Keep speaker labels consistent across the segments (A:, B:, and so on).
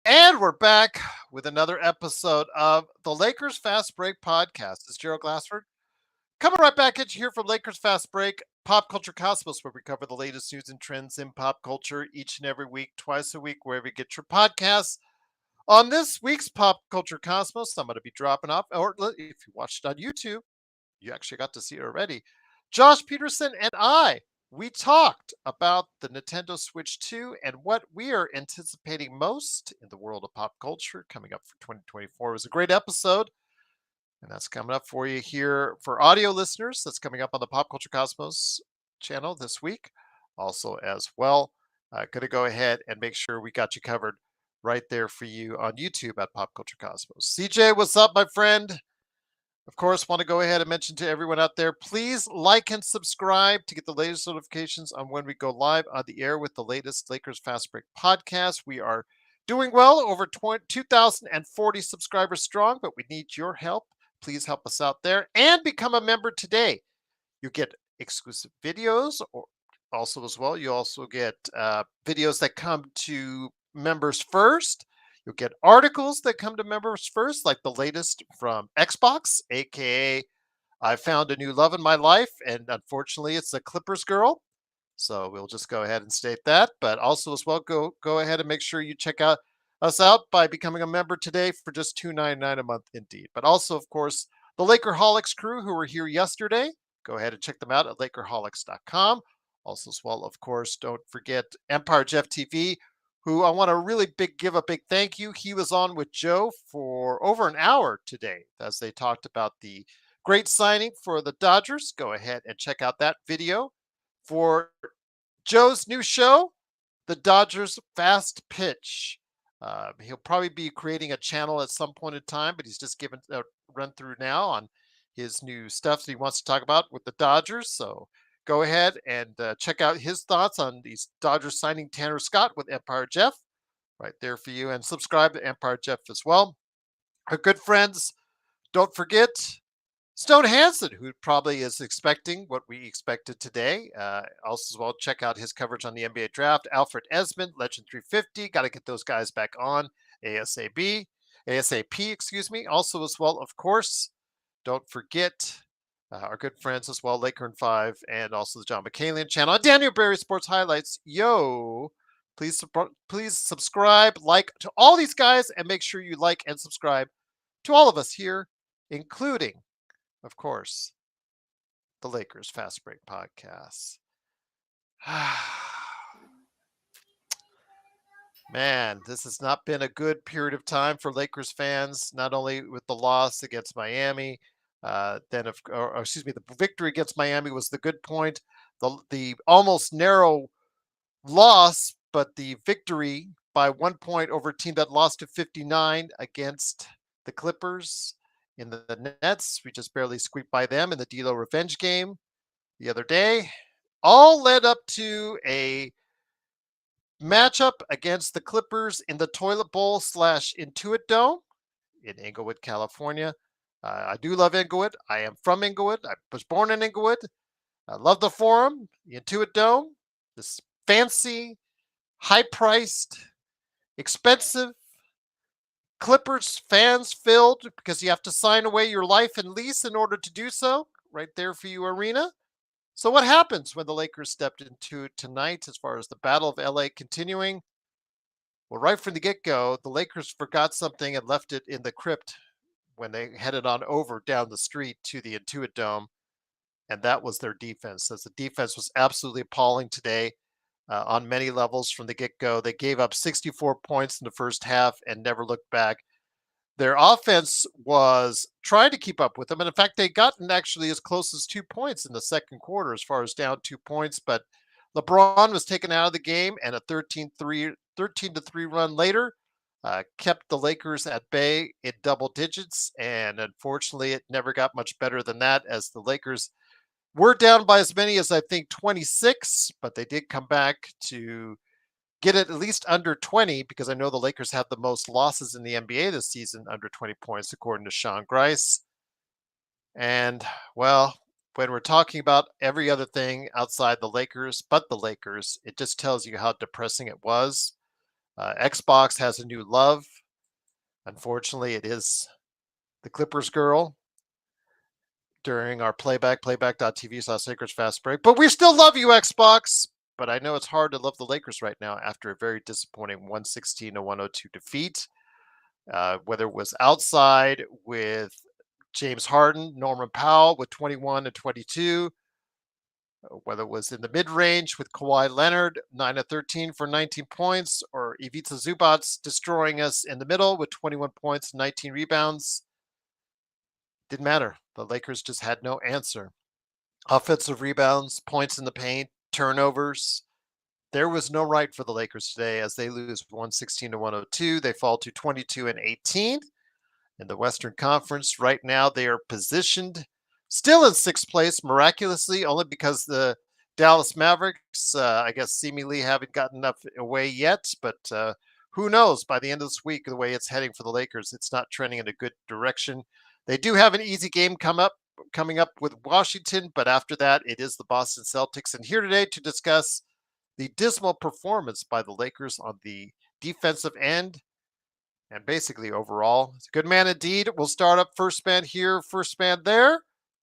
A: And we're back with another episode of the Lakers Fast Break podcast. It's Gerald Glassford coming right back at you here from Lakers Fast Break, Pop Culture Cosmos, where we cover the latest news and trends in pop culture each and every week, twice a week, wherever you get your podcasts. On this week's Pop Culture Cosmos, I'm going to be dropping off, or if you watched it on YouTube, you actually got to see it already. Josh Peterson and we talked about the Nintendo Switch 2 and what we are anticipating most in the world of pop culture coming up for 2024. It was a great episode, and that's coming up for you here for audio listeners. That's coming up on the Pop Culture Cosmos channel this week, also as well. Going to go ahead and make sure we got you covered right there for you on YouTube at Pop Culture Cosmos. CJ, what's up, my friend? Of course, want to go ahead and mention to everyone out there, please like and subscribe to get the latest notifications on when we go live on the air with the latest Lakers Fast Break podcast. We are doing well, over 2,040 subscribers strong, but we need your help. Please help us out there and become a member today. You get exclusive videos, or also as well, you also get videos that come to members first. You'll get articles that come to members first, like the latest from Xbox, aka I found a new love in my life, and unfortunately, it's a Clippers girl. So we'll just go ahead and state that. But also as well, go ahead and make sure you check out us out by becoming a member today for just $2.99 a month, indeed. But also, of course, the Lakerholics crew who were here yesterday. Go ahead and check them out at Lakerholics.com. Also, as well, of course, don't forget Empire Jeff TV, who I want to really give a big thank you. He was on with Joe for over an hour today as they talked about the great signing for the Dodgers. Go ahead and check out that video. For Joe's new show, the Dodgers Fast Pitch. He'll probably be creating a channel at some point in time, but he's just giving a run through now on his new stuff that he wants to talk about with the Dodgers. So go ahead and check out his thoughts on these Dodgers signing Tanner Scott with Empire Jeff right there for you, and subscribe to Empire Jeff as well. Our good friends, don't forget Stone Hansen, who probably is expecting what we expected today. Also, as well, check out his coverage on the NBA draft. Alfred Esmond, Legend 350. Got to get those guys back on ASAP, excuse me. Also, as well, of course, don't forget our good friends as well, Laker and Five, and also the John McCallion channel. Daniel Barry Sports Highlights. Yo, please subscribe, like to all these guys, and make sure you like and subscribe to all of us here, including, of course, the Lakers Fast Break podcast. Man, this has not been a good period of time for Lakers fans, not only with the loss against Miami, the victory against Miami was the good point. The almost narrow loss, but the victory by 1 point over a team that lost to 59 against the Clippers in the Nets. We just barely squeaked by them in the D'Lo revenge game the other day. All led up to a matchup against the Clippers in the Toilet Bowl / Intuit Dome in Inglewood, California. I do love Inglewood. I am from Inglewood. I was born in Inglewood. I love the Forum, the Intuit Dome, this fancy, high-priced, expensive, Clippers fans filled because you have to sign away your life and lease in order to do so. Right there for you, arena. So what happens when the Lakers stepped into it tonight as far as the Battle of LA continuing? Well, right from the get-go, the Lakers forgot something and left it in the crypt when they headed on over down the street to the Intuit Dome, and that was their defense. As the defense was absolutely appalling today on many levels from the get-go. They gave up 64 points in the first half and never looked back. Their offense was trying to keep up with them. And in fact, they gotten actually as close as 2 points in the second quarter as far as down 2 points. But LeBron was taken out of the game, and a 13-3 run later kept the Lakers at bay in double digits. And unfortunately, it never got much better than that, as the Lakers were down by as many as, I think, 26, but they did come back to get it at least under 20, because I know the Lakers have the most losses in the NBA this season, under 20 points, according to Sean Grice. And, well, when we're talking about every other thing outside the Lakers, but the Lakers, it just tells you how depressing it was. Xbox has a new love. Unfortunately, it is the Clippers girl during our playback.tv/Lakers Fast Break. But we still love you, Xbox. But I know it's hard to love the Lakers right now after a very disappointing 116-102 defeat. Whether it was outside with James Harden, Norman Powell with 21 and 22, whether it was in the mid-range with Kawhi Leonard, 9 of 13 for 19 points, or Ivica Zubac destroying us in the middle with 21 points, 19 rebounds. Didn't matter. The Lakers just had no answer. Offensive rebounds, points in the paint, turnovers. There was no right for the Lakers today as they lose 116-102. They fall to 22 and 18 in the Western Conference. Right now, they are positioned still in sixth place, miraculously, only because the Dallas Mavericks, I guess, seemingly haven't gotten enough away yet. But who knows? By the end of this week, the way it's heading for the Lakers, it's not trending in a good direction. They do have an easy game coming up with Washington, but after that, it is the Boston Celtics. And here today to discuss the dismal performance by the Lakers on the defensive end and basically overall. It's a good man indeed. We'll start up first man here, first man there.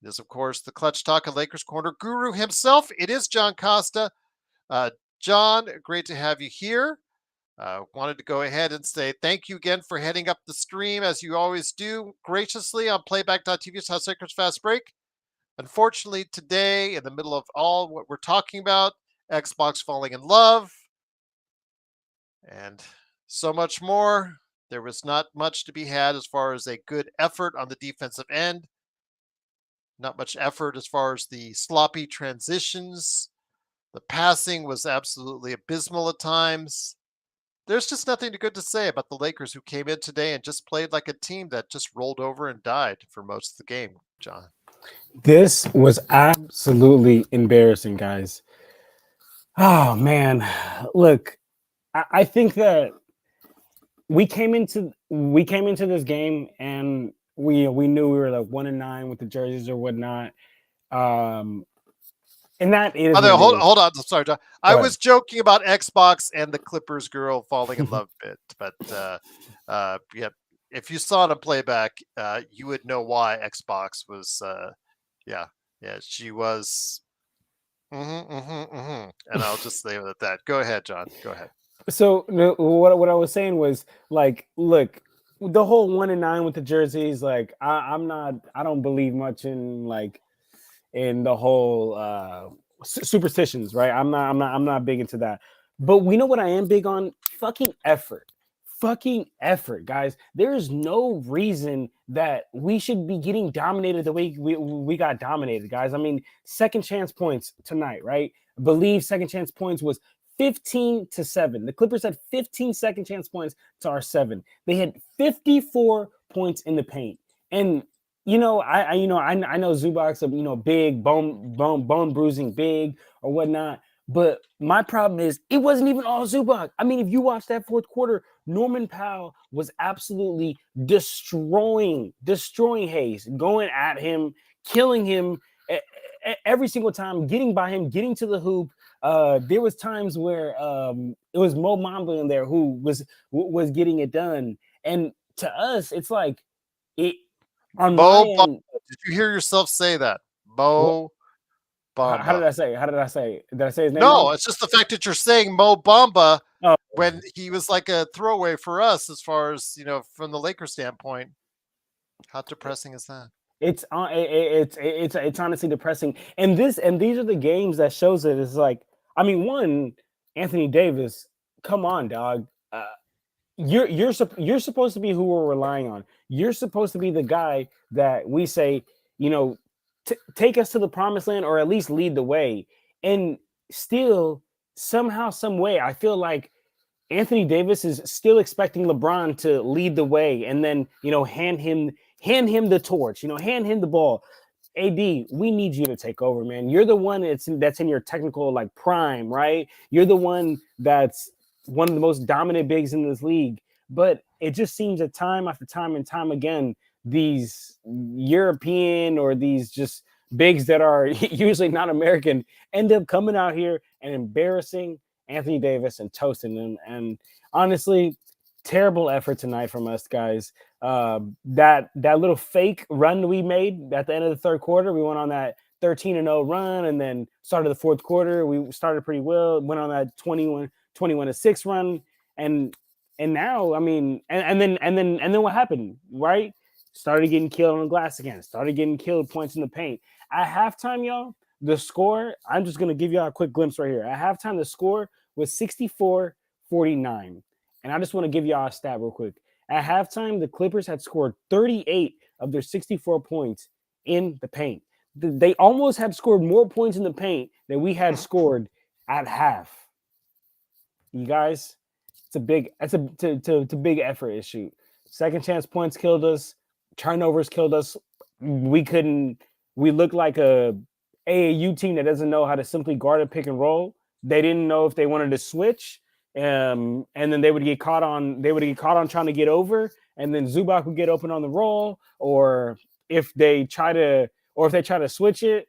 A: It is, of course, the Clutch Talk and Lakers Corner guru himself. It is John Costa. John, great to have you here. Wanted to go ahead and say thank you again for heading up the stream, as you always do, graciously on playback.tv/Lakers Fast Break. Unfortunately, today, in the middle of all what we're talking about, Xbox falling in love, and so much more, there was not much to be had as far as a good effort on the defensive end. Not much effort as far as the sloppy transitions. The passing was absolutely abysmal at times. There's just nothing good to say about the Lakers, who came in today and just played like a team that just rolled over and died for most of the game, John.
B: This was absolutely embarrassing, guys. Oh man, look, I think that we came into this game and we knew we were like 1-9 with the jerseys or whatnot. And that is
A: hold on. I'm sorry, John. I was joking about Xbox and the Clippers girl falling in love bit, but yeah, if you saw it on playback, you would know why Xbox was. Yeah, she was. And I'll just leave it at that. Go ahead, John. Go ahead.
B: So what I was saying was, like, look, the whole 1-9 with the jerseys, like, I don't believe much in the whole superstitions, right? I'm not big into that. But we know what I am big on: fucking effort. Fucking effort, guys. There is no reason that we should be getting dominated the way we got dominated, guys. I mean, second chance points tonight, right? I believe second chance points was 15-7. The Clippers had 15 second chance points to our 7. They had 54 points in the paint. And I know Zubac's a big bone bruising big or whatnot. But my problem is it wasn't even all Zubac. I mean, if you watch that fourth quarter, Norman Powell was absolutely destroying Hayes, going at him, killing him every single time, getting by him, getting to the hoop. There was times where it was Mo Bamba in there who was getting it done. And to us, it's like it on my end.
A: Did you hear yourself say that? Mo Bamba.
B: How did I say? Did I say his name?
A: No, it's just the fact that you're saying Mo Bamba
B: Oh.
A: when he was like a throwaway for us, as far as from the Lakers standpoint. How depressing is that?
B: It's honestly depressing. And these are the games that shows it. It's like, I mean, one, Anthony Davis, come on, dog. You're supposed to be who we're relying on. You're supposed to be the guy that we say, take us to the promised land, or at least lead the way. And still, somehow, some way, I feel like Anthony Davis is still expecting LeBron to lead the way, and then hand him the torch, hand him the ball. AD, we need you to take over, man. You're the one that's in your technical prime, right? You're the one that's one of the most dominant bigs in this league. But it just seems that time after time and time again, these European or these just bigs that are usually not American end up coming out here and embarrassing Anthony Davis and toasting them. And honestly, terrible effort tonight from us guys. That little fake run we made at the end of the third quarter, we went on that 13-0 run, and then started the fourth quarter. We started pretty well, went on that 21-6 run, and now, I mean, and then what happened, right? Started getting killed on the glass again. Started getting killed points in the paint. At halftime, y'all, the score, I'm just gonna give y'all a quick glimpse right here. At halftime, the score was 64-49. And I just want to give y'all a stat real quick. At halftime, the Clippers had scored 38 of their 64 points in the paint. They almost had scored more points in the paint than we had scored at half. You guys, it's a big effort issue. Second chance points killed us. Turnovers killed us. We looked like a AAU team that doesn't know how to simply guard a pick and roll. They didn't know if they wanted to switch. And then they would get caught on trying to get over, and then Zubac would get open on the roll, or if they try to switch it,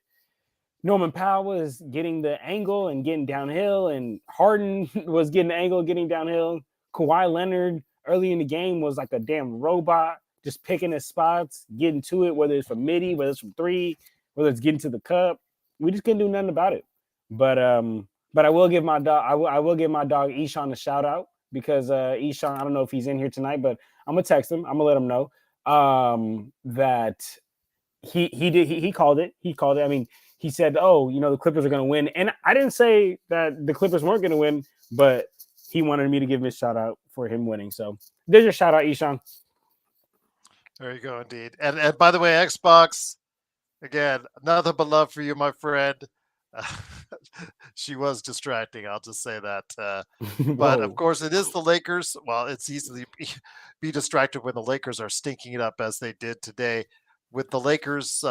B: Norman Powell was getting the angle and getting downhill, and Harden was getting the angle, getting downhill. Kawhi Leonard early in the game was like a damn robot, just picking his spots, getting to it, whether it's from midi, whether it's from three, whether it's getting to the cup. We just couldn't do nothing about it. But I will give my dog. I will give my dog Eshaun a shout out, because Eshaun, I don't know if he's in here tonight, but I'm gonna text him. I'm gonna let him know that he called it. He called it. I mean, he said, "Oh, the Clippers are gonna win," and I didn't say that the Clippers weren't gonna win, but he wanted me to give him a shout out for him winning. So there's your shout out, Eshaun.
A: There you go, indeed. And by the way, Xbox, again, nothing but love for you, my friend. She was distracting, I'll just say that. But of course, it is the Lakers. Well, it's easily be distracted when the Lakers are stinking it up as they did today, with the Lakers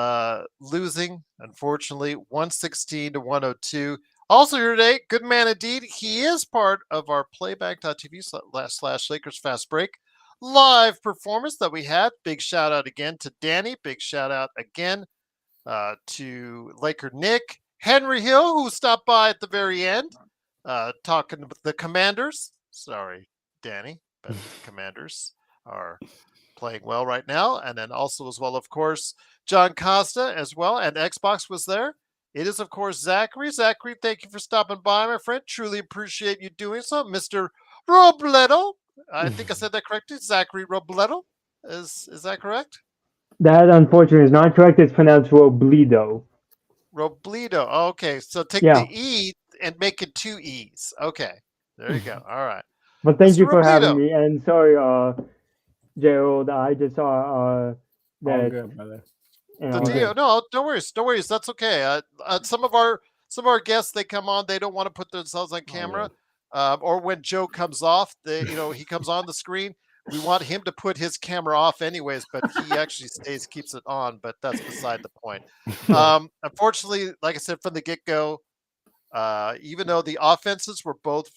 A: losing, unfortunately, 116-102. Also here today, good man indeed. He is part of our playback.tv/ Lakers Fast Break live performance that we had. Big shout out again to Danny. Big shout out again to Laker Nick. Henry Hill, who stopped by at the very end, talking to the Commanders. Sorry, Danny, but the Commanders are playing well right now. And then also as well, of course, John Costa as well, and Xbox was there. It is, of course, Zachary. Zachary, thank you for stopping by, my friend. Truly appreciate you doing so. Mr. Robledo, I think I said that correctly. Zachary Robledo. Is that correct?
C: That, unfortunately, is not correct. It's pronounced Robledo.
A: Robledo. Okay, so take
C: Yeah.
A: the E and make it two E's. Okay, there you go. All right.
C: But thank
A: Mr.
C: you for having
A: Robledo.
C: me. And sorry, Gerald, I just saw
B: All
C: that.
B: good, brother.
A: No, don't worry. Don't worry. That's okay. Some of our guests, they come on, they don't want to put themselves on camera, or when Joe comes off, he comes on the screen. We want him to put his camera off anyways, but he actually keeps it on. But that's beside the point. Unfortunately, like I said from the get-go, even though the offenses were both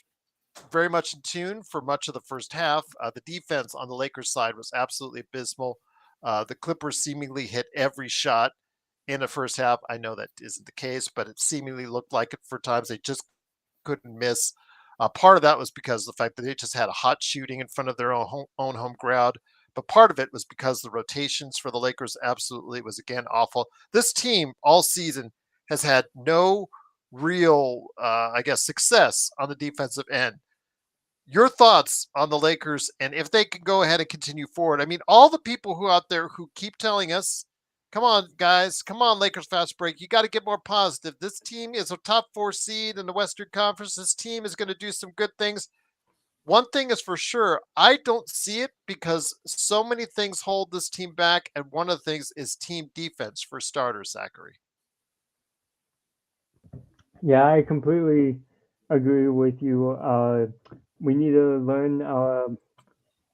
A: very much in tune for much of the first half, the defense on the Lakers side was absolutely abysmal. The Clippers seemingly hit every shot in the first half. I know that isn't the case, but it seemingly looked like it for times. They just couldn't miss. Part of that was because of the fact that they just had a hot shooting in front of their own home crowd. But part of it was because the rotations for the Lakers absolutely was, again, awful. This team all season has had no real, success on the defensive end. Your thoughts on the Lakers, and if they can go ahead and continue forward. I mean, all the people who out there who keep telling us, come on, guys, come on, Lakers Fast Break, you got to get more positive. This team is a top 4 seed in the Western Conference. This team is going to do some good things. One thing is for sure, I don't see it because so many things hold this team back, and one of the things is team defense for starters, Zachary.
C: Yeah, I completely agree with you. We need to learn,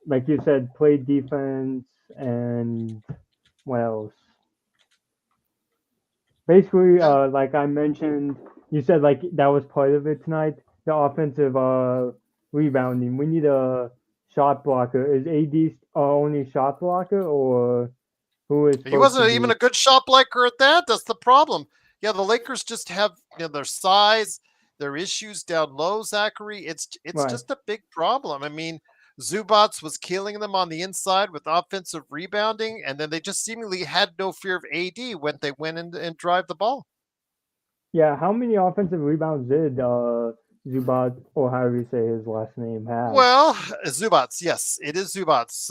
C: like you said, play defense, and what else? Basically, like I mentioned, you said like that was part of it tonight. The offensive rebounding. We need a shot blocker. Is AD only shot blocker, or who is?
A: He wasn't even a good shot blocker at that. That's the problem. Yeah, the Lakers just have their size. their issues down low, Zachary. It's
C: Right.
A: just a big problem. I mean, Zubats was killing them on the inside with offensive rebounding, and then they just seemingly had no fear of AD when they went in and drive the ball.
C: Yeah, how many offensive rebounds did Zubat, or however you say his last name, have?
A: Well, Zubats, yes, it is Zubats.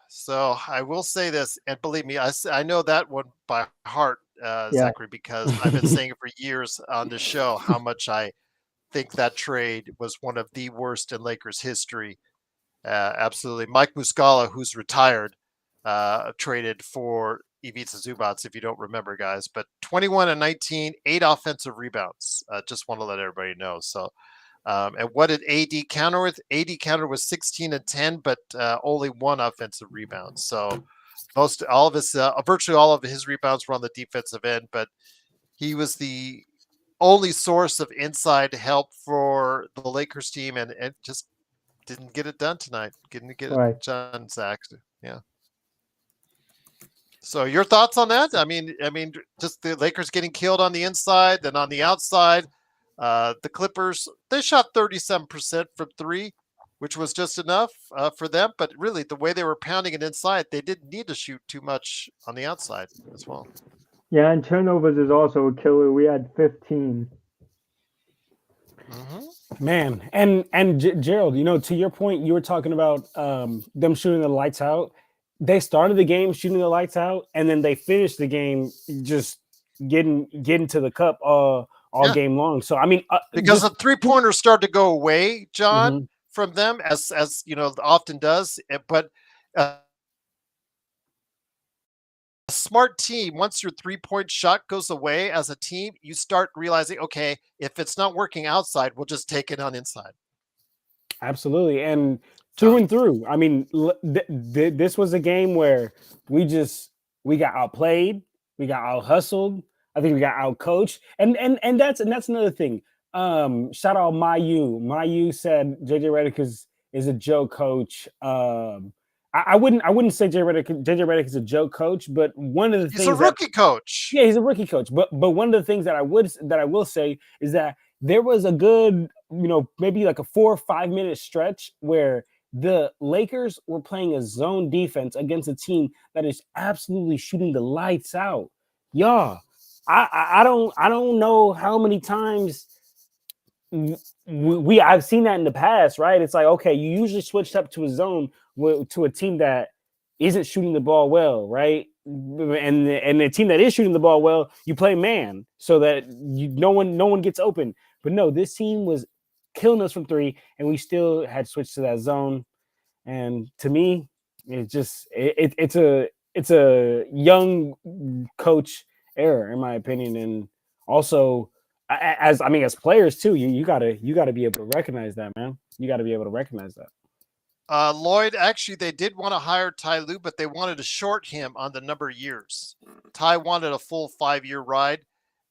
A: So I will say this, and believe me, I know that one by heart,
C: Yeah,
A: Zachary, because I've been saying it for years on the show how much I think that trade was one of the worst in Lakers history. Absolutely. Mike Muscala, who's retired, traded for Ivica Zubats, if you don't remember, guys. But 21 and 19, 8 offensive rebounds. Just want to let everybody know. So, and what did AD counter with? AD counter was 16 and 10, but only 1 offensive rebound. So, virtually all of his rebounds were on the defensive end, but he was the only source of inside help for the Lakers team, and just didn't get it done tonight. Didn't get it
C: right.
A: done, Zach. Yeah. So your thoughts on that? I mean, just the Lakers getting killed on the inside, then on the outside, the Clippers, they shot 37% from 3, which was just enough for them. But really, the way they were pounding it inside, they didn't need to shoot too much on the outside as well.
C: Yeah, and turnovers is also a killer. We had 15.
B: Man, and Gerald, to your point, you were talking about them shooting the lights out. They started the game shooting the lights out, and then they finished the game just getting to the cup all game long. So I mean,
A: because the 3-pointers started to go away, John, from them as often does, but. A smart team, once your 3-point shot goes away as a team, you start realizing, okay, if it's not working outside, we'll just take it on inside.
B: Absolutely. And through and through. I mean, this was a game where we got outplayed, we got out hustled. I think we got out coached. And that's another thing. Shout out Mayu. Mayu said JJ Redick is a joke coach. I wouldn't say JJ Redick is a joke coach, but one of the things
A: he's a rookie coach.
B: Yeah, he's a rookie coach. But one of the things that I will say is that there was a good, maybe like a 4 or 5 minute stretch where the Lakers were playing a zone defense against a team that is absolutely shooting the lights out. Yeah, I don't know how many times I've seen that in the past, right? It's like, okay, you usually switched up to a zone to a team that isn't shooting the ball well, right? And the team that is shooting the ball well, you play man so that no one gets open. But no, this team was killing us from 3, and we still had switched to that zone. And to me, it's a young coach error, in my opinion, and also as players too, you gotta be able to recognize that, man. You got to be able to recognize that.
A: Lloyd, actually, they did want to hire Ty Lue, but they wanted to short him on the number of years. Ty wanted a full 5-year ride,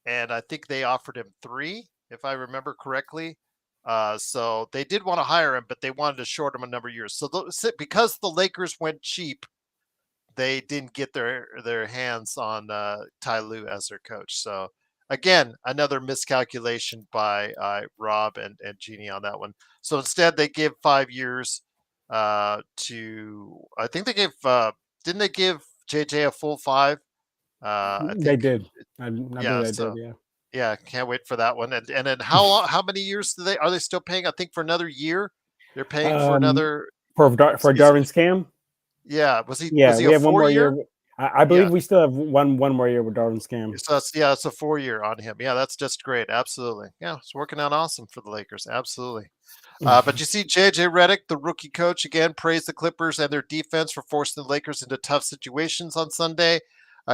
A: and I think they offered him 3, if I remember correctly. So they did want to hire him, but they wanted to short him a number of years. So because the Lakers went cheap, they didn't get their hands on Ty Lue as their coach. So again, another miscalculation by Rob and Jeannie on that one. So instead, they give 5 years. I think they gave didn't they give JJ a full 5? I think
B: they did. I believe they did.
A: Yeah, can't wait for that one. And then how many years are they still paying? I think for another year. They're paying for another
B: for Darvin Scam.
A: Yeah, was he
B: we
A: a
B: have 1 more year? I believe we still have one more year with Darvin Scam.
A: So it's a 4-year on him. Yeah, that's just great. Absolutely. Yeah, it's working out awesome for the Lakers. Absolutely. But you see JJ Redick, the rookie coach, again, praised the Clippers and their defense for forcing the Lakers into tough situations on Sunday.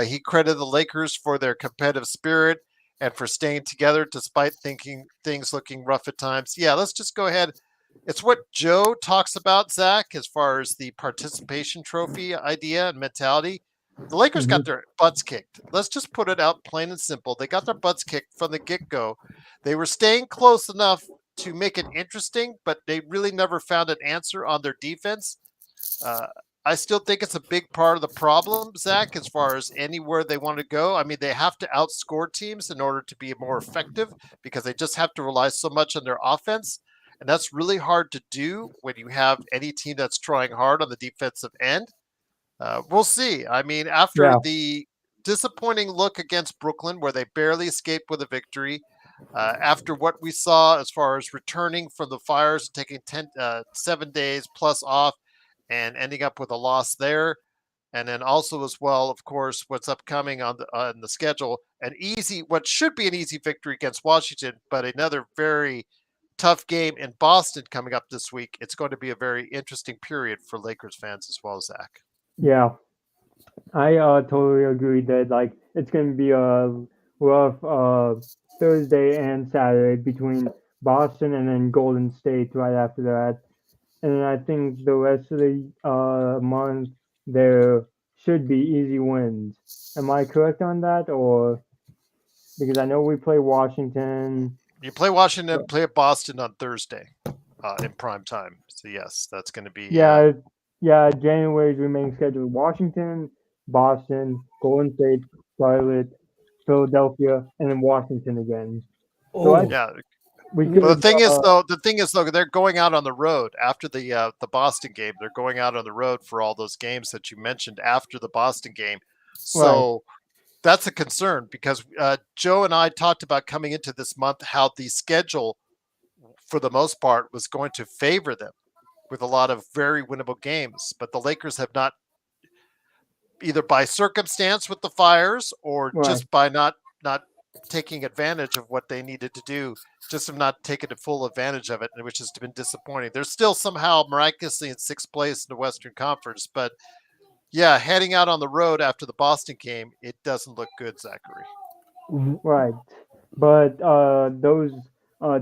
A: He credited the Lakers for their competitive spirit and for staying together despite things looking rough at times. Yeah, let's just go ahead. It's what Joe talks about, Zach, as far as the participation trophy idea and mentality. The Lakers got their butts kicked. Let's just put it out plain and simple. They got their butts kicked from the get-go. They were staying close enough to make it interesting, but they really never found an answer on their defense. I still think it's a big part of the problem, Zach, as far as anywhere they want to go. I mean, they have to outscore teams in order to be more effective because they just have to rely so much on their offense. And that's really hard to do when you have any team that's trying hard on the defensive end. We'll see. I mean, after
C: Yeah.
A: the disappointing look against Brooklyn, where they barely escaped with a victory, after what we saw as far as returning from the fires, taking 7 days plus off, and ending up with a loss there. And then also as well, of course, what's upcoming on the schedule, what should be an easy victory against Washington, but another very tough game in Boston coming up this week. It's going to be a very interesting period for Lakers fans as well, Zach.
C: Yeah, I totally agree that like it's gonna be a rough Thursday and Saturday between Boston and then Golden State right after that. And I think the rest of the month there should be easy wins. Am I correct on that, or because I know we play Washington?
A: You play Washington, play Boston on Thursday in prime time. So yes, that's going to be
C: Yeah, January's remaining schedule: Washington, Boston, Golden State, Charlotte, Philadelphia, and then Washington again. So I,
A: yeah.
C: we could.
A: Well, the thing is though, they're going out on the road after the Boston game. They're going out on the road for all those games that you mentioned after the Boston game. So that's a concern because Joe and I talked about coming into this month how the schedule, for the most part, was going to favor them with a lot of very winnable games. But the Lakers have not, either by circumstance with the fires or just by not taking advantage of what they needed to do, just have not taken the full advantage of it, which has been disappointing. They're still somehow miraculously in sixth place in the Western Conference, but yeah, heading out on the road after the Boston game, it doesn't look good, Zachary.
C: Right, but those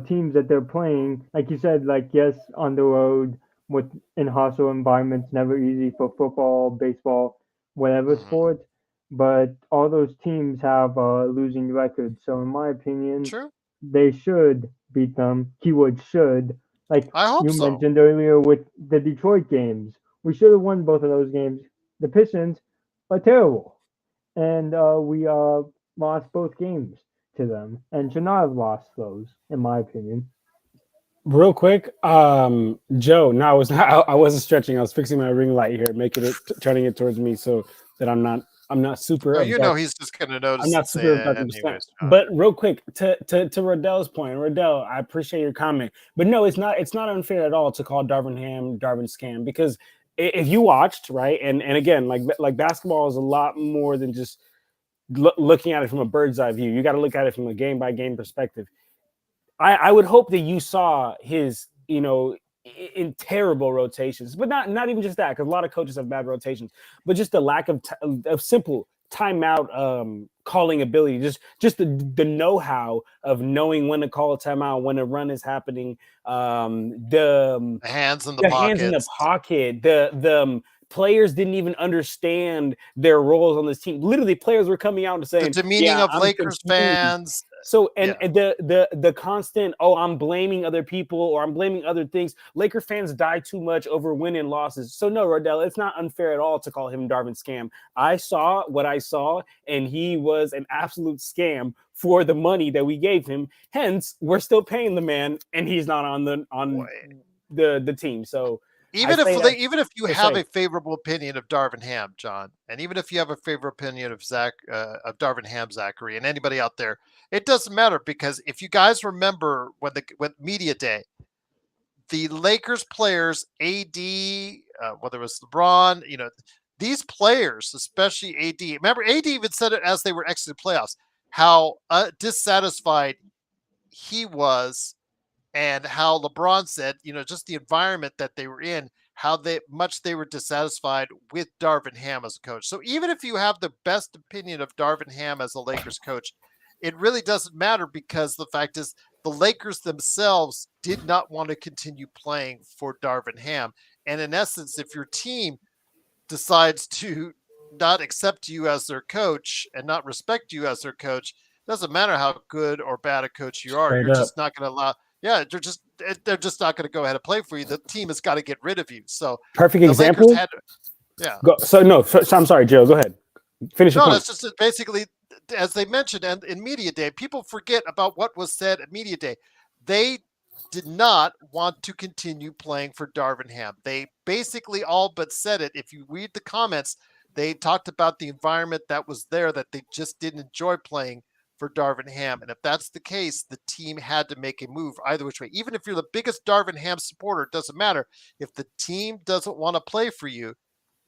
C: teams that they're playing, like you said, like yes, on the road with in hostile environments, never easy for football, baseball, whatever sport. But all those teams have losing records. So in my opinion,
A: True.
C: they should beat them. Keyword should. Like
A: I hope
C: you
A: so.
C: mentioned earlier with the Detroit games, we should have won both of those games. The Pistons are terrible, and we lost both games to them, and should not have lost those, in my opinion.
B: Real quick, Joe. No, I was not. I wasn't stretching. I was fixing my ring light here, making it, turning it towards me so that I'm not super.
A: Oh, you know, he's just going to notice.
B: I'm not super anyways. But real quick, to Rodell's point, Rodell, I appreciate your comment, but no, it's not unfair at all to call Darvin Ham Darvin scam, because if you watched, right, and again, like basketball is a lot more than just looking at it from a bird's eye view. You got to look at it from a game by game perspective. I would hope that you saw his, in terrible rotations, but not even just that, because a lot of coaches have bad rotations, but just the lack of simple timeout calling ability, just the know-how of knowing when to call a timeout, when a run is happening, the
A: hands in the
B: pocket, the players didn't even understand their roles on this team. Literally, players were coming out and saying
A: the demeaning of Lakers fans.
B: So and the constant, I'm blaming other people or I'm blaming other things. Laker fans die too much over win and losses. So no, Rodell, it's not unfair at all to call him Darvin scam. I saw what I saw, and he was an absolute scam for the money that we gave him. Hence, we're still paying the man, and he's not on the team. So.
A: Even if you have a favorable opinion of Darvin Ham, John, and even if you have a favorable opinion of Darvin Ham, Zachary, and anybody out there, it doesn't matter, because if you guys remember when media day, the Lakers players, AD, whether it was LeBron, these players, especially AD. Remember, AD even said it as they were exiting playoffs, how dissatisfied he was. And how LeBron said, just the environment that they were in, how much they were dissatisfied with Darvin Ham as a coach. So even if you have the best opinion of Darvin Ham as a Lakers coach, it really doesn't matter, because the fact is the Lakers themselves did not want to continue playing for Darvin Ham. And in essence, if your team decides to not accept you as their coach and not respect you as their coach, it doesn't matter how good or bad a coach you are. You're just not going to allow. Yeah, they're just not going to go ahead and play for you. The team has got to get rid of you. So
B: perfect example.
A: Yeah.
B: So I'm sorry, Joe. Go ahead. Finish your
A: No,
B: point.
A: that's just basically, as they mentioned, and in media day, people forget about what was said at media day. They did not want to continue playing for Darvin Ham. They basically all but said it. If you read the comments, they talked about the environment that was there, that they just didn't enjoy playing for Darvin Ham. And if that's the case, the team had to make a move either which way. Even if you're the biggest Darvin Ham supporter, it doesn't matter. If the team doesn't want to play for you,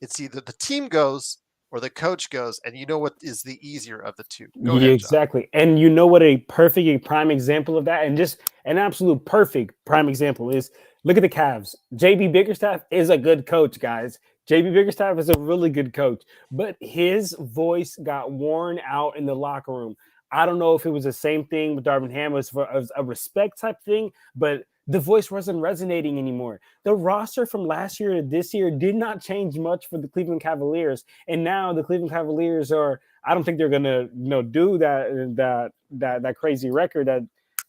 A: it's either the team goes or the coach goes, and you know what is the easier of the two. Go
B: Yeah,
A: ahead, John.
B: exactly. And you know what a prime example of that, and just an absolute perfect prime example is look at the Cavs. JB Bickerstaff is a good coach, guys. JB Bickerstaff is a really good coach, but his voice got worn out in the locker room. I don't know if it was the same thing with Darvin Ham as for a respect type thing, but the voice wasn't resonating anymore. The roster from last year to this year did not change much for the Cleveland Cavaliers, and now the Cleveland Cavaliers are. I don't think they're gonna do that crazy record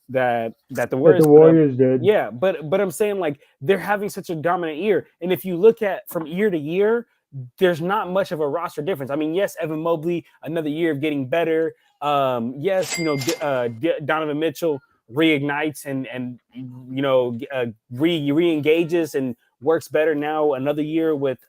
B: that the Warriors put up.
C: Did.
B: Yeah, but I'm saying like they're having such a dominant year, and if you look at from year to year, there's not much of a roster difference. I mean, yes, Evan Mobley, another year of getting better. Yes, Donovan Mitchell reignites and re-engages and works better now another year with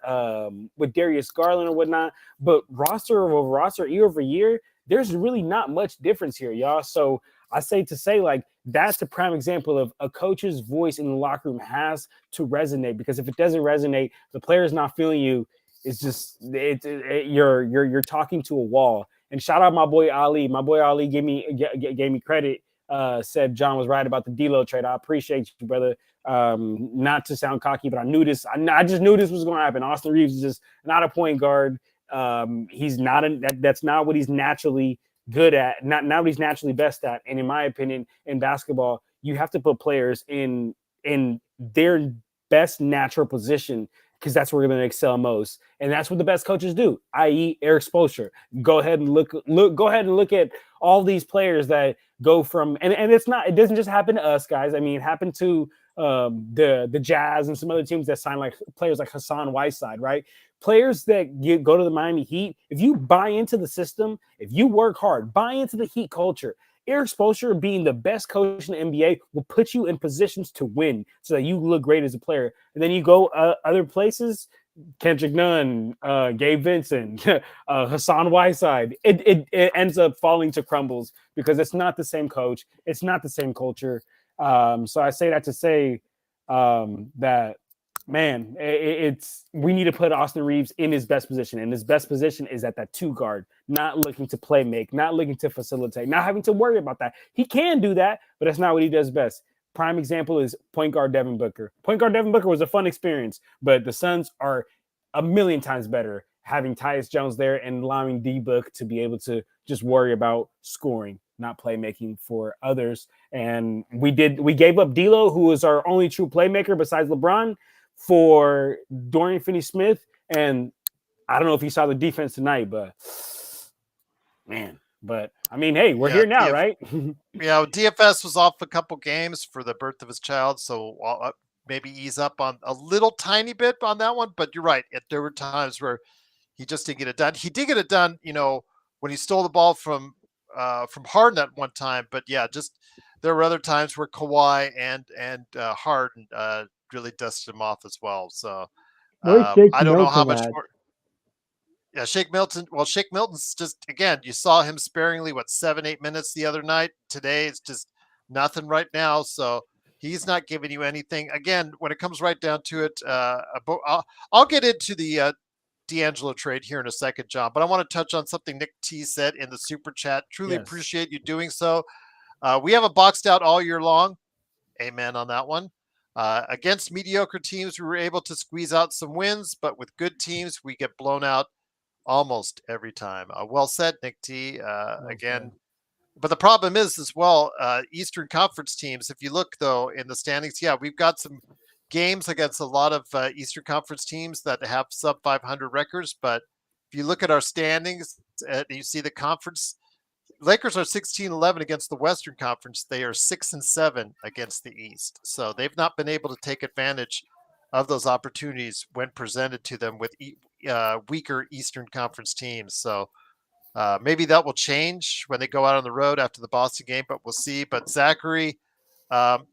B: Darius Garland or whatnot. But roster over roster, year over year, there's really not much difference here, y'all. So I say like that's a prime example of a coach's voice in the locker room has to resonate, because if it doesn't resonate, the player's not feeling you. It's just you're talking to a wall. And shout out my boy Ali. My boy Ali gave me credit. Said John was right about the D'Lo trade. I appreciate you, brother. Not to sound cocky, but I knew this. I just knew this was going to happen. Austin Reeves is just not a point guard. He's not that's not what he's naturally good at. Not what he's naturally best at. And in my opinion, in basketball, you have to put players in their best natural position, because that's where they're going to excel most. And that's what the best coaches do, i.e. Eric Spoelstra. Go ahead and look at all these players that go from, and it doesn't just happen to us, guys. I mean, it happened to the Jazz and some other teams that sign like players like Hassan Whiteside, right? Players that go to the Miami Heat, if you buy into the system, if you work hard, buy into the Heat culture, Eric Spoelstra being the best coach in the NBA will put you in positions to win so that you look great as a player. And then you go other places, Kendrick Nunn, Gabe Vincent, Hassan Whiteside, it ends up falling to crumbles because it's not the same coach. It's not the same culture. So I say that to say that, man, we need to put Austin Reeves in his best position. And his best position is at that two guard, not looking to play make, not looking to facilitate, not having to worry about that. He can do that, but that's not what he does best. Prime example is point guard Devin Booker. Point guard Devin Booker was a fun experience, but the Suns are a million times better having Tyus Jones there and allowing D-Book to be able to just worry about scoring, not playmaking for others. And we gave up D'Lo, who was our only true playmaker besides LeBron, for Dorian Finney-Smith. And I don't know if you saw the defense tonight, but man. But I mean, hey, we're here now, right?
A: DFS was off a couple games for the birth of his child, so maybe ease up on a little tiny bit on that one. But you're right; there were times where he just didn't get it done. He did get it done, when he stole the ball from Harden at one time. But yeah, just there were other times where Kawhi and Harden really dusted him off as well. So I don't know how much more. Yeah, Shake Milton. Well, Shake Milton's just, again, you saw him sparingly, 7-8 minutes the other night. Today it's just nothing right now. So he's not giving you anything. Again, when it comes right down to it, I'll get into the D'Angelo trade here in a second, John. But I want to touch on something Nick T said in the super chat. Truly appreciate you doing so. We have a boxed out all year long. Amen on that one. Against mediocre teams, we were able to squeeze out some wins, but with good teams, we get blown out almost every time. Well said, Nick T. Again, but the problem is as well, Eastern Conference teams, if you look, though, in the standings, we've got some games against a lot of Eastern Conference teams that have sub 500 records. But if you look at our standings, you see the conference, Lakers are 16-11 against the Western Conference. They are 6-7 against the East. So they've not been able to take advantage of those opportunities when presented to them with weaker Eastern Conference teams. So maybe that will change when they go out on the road after the Boston game, but we'll see. But Zachary,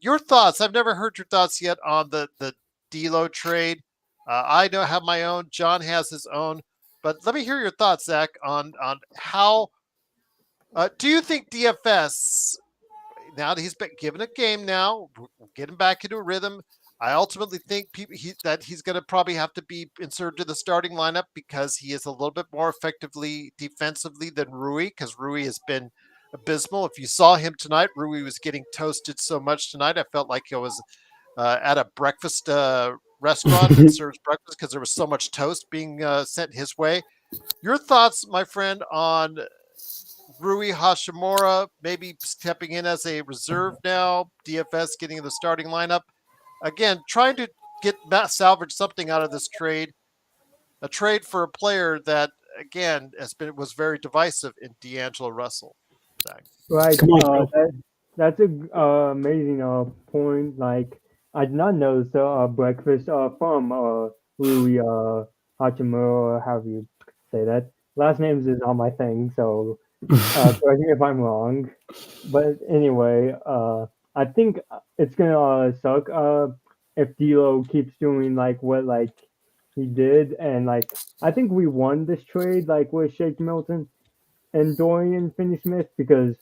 A: your thoughts? I've never heard your thoughts yet on the D'Lo trade. I have my own. John has his own. But let me hear your thoughts, Zach, on how do you think DFS, now that he's been given a game now, we're getting back into a rhythm. I ultimately think that he's going to probably have to be inserted to the starting lineup because he is a little bit more effectively defensively than Rui, because Rui has been abysmal. If you saw him tonight, Rui was getting toasted so much tonight. I felt like I was at a breakfast restaurant that serves breakfast because there was so much toast being sent his way. Your thoughts, my friend, on Rui Hashimura maybe stepping in as a reserve now, DFS getting in the starting lineup. Again, trying to salvage something out of this trade, a trade for a player that, again, was very divisive in D'Angelo Russell. Zach.
C: Right.
B: Come on,
C: That's a amazing point. Like I did not know breakfast from Rui Hachimura, or however you say that. Last names is not my thing, so correct me if I'm wrong. But anyway, I think it's gonna suck if D'Lo keeps doing like what like he did, and like I think we won this trade like with Shake Milton and Dorian Finney-Smith, because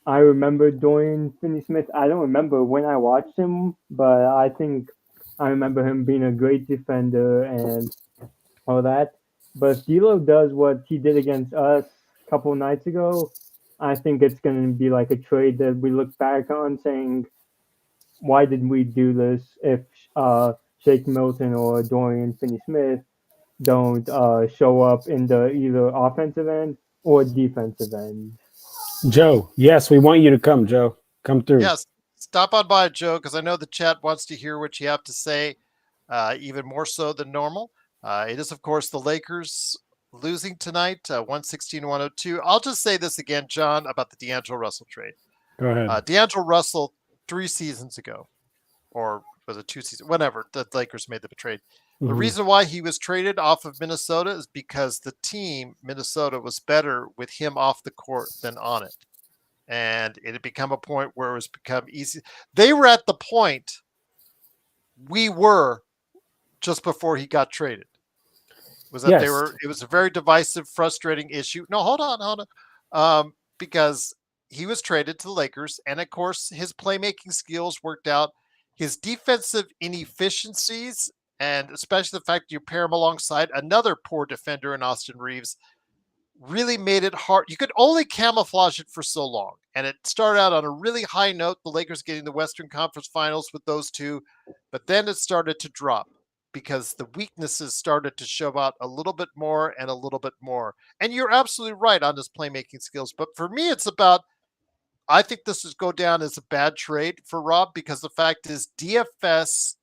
C: I remember Dorian Finney-Smith. I don't remember when I watched him, but I think I remember him being a great defender and all that. But if D'Lo does what he did against us a couple nights ago, I think it's going to be like a trade that we look back on saying, why did we do this if Shake Milton or Dorian Finney-Smith don't show up in the either offensive end or defensive end?
B: Joe. Yes, we want you to come, Joe. Come through.
A: Yes, stop on by, Joe, because I know the chat wants to hear what you have to say, even more so than normal. It is, of course, the Lakers losing tonight, 116-102. I'll just say this again, John, about the D'Angelo Russell trade.
B: Go ahead.
A: D'Angelo Russell 3 seasons ago, or was it 2 seasons, whenever the Lakers made the trade. The reason why he was traded off of Minnesota is because the team, Minnesota, was better with him off the court than on it. And it had become a point where it was become easy. They were at the point we were just before he got traded. Was that
B: Yes.
A: it was a very divisive, frustrating issue. No, hold on. Because he was traded to the Lakers, and of course his playmaking skills worked out. His defensive inefficiencies, and especially the fact you pair him alongside another poor defender in Austin Reeves, really made it hard. You could only camouflage it for so long. And it started out on a really high note, the Lakers getting the Western Conference Finals with those two. But then it started to drop because the weaknesses started to show out a little bit more and a little bit more. And you're absolutely right on his playmaking skills. But for me, it's about, I think this would go down as a bad trade for Rob, because the fact is DFS,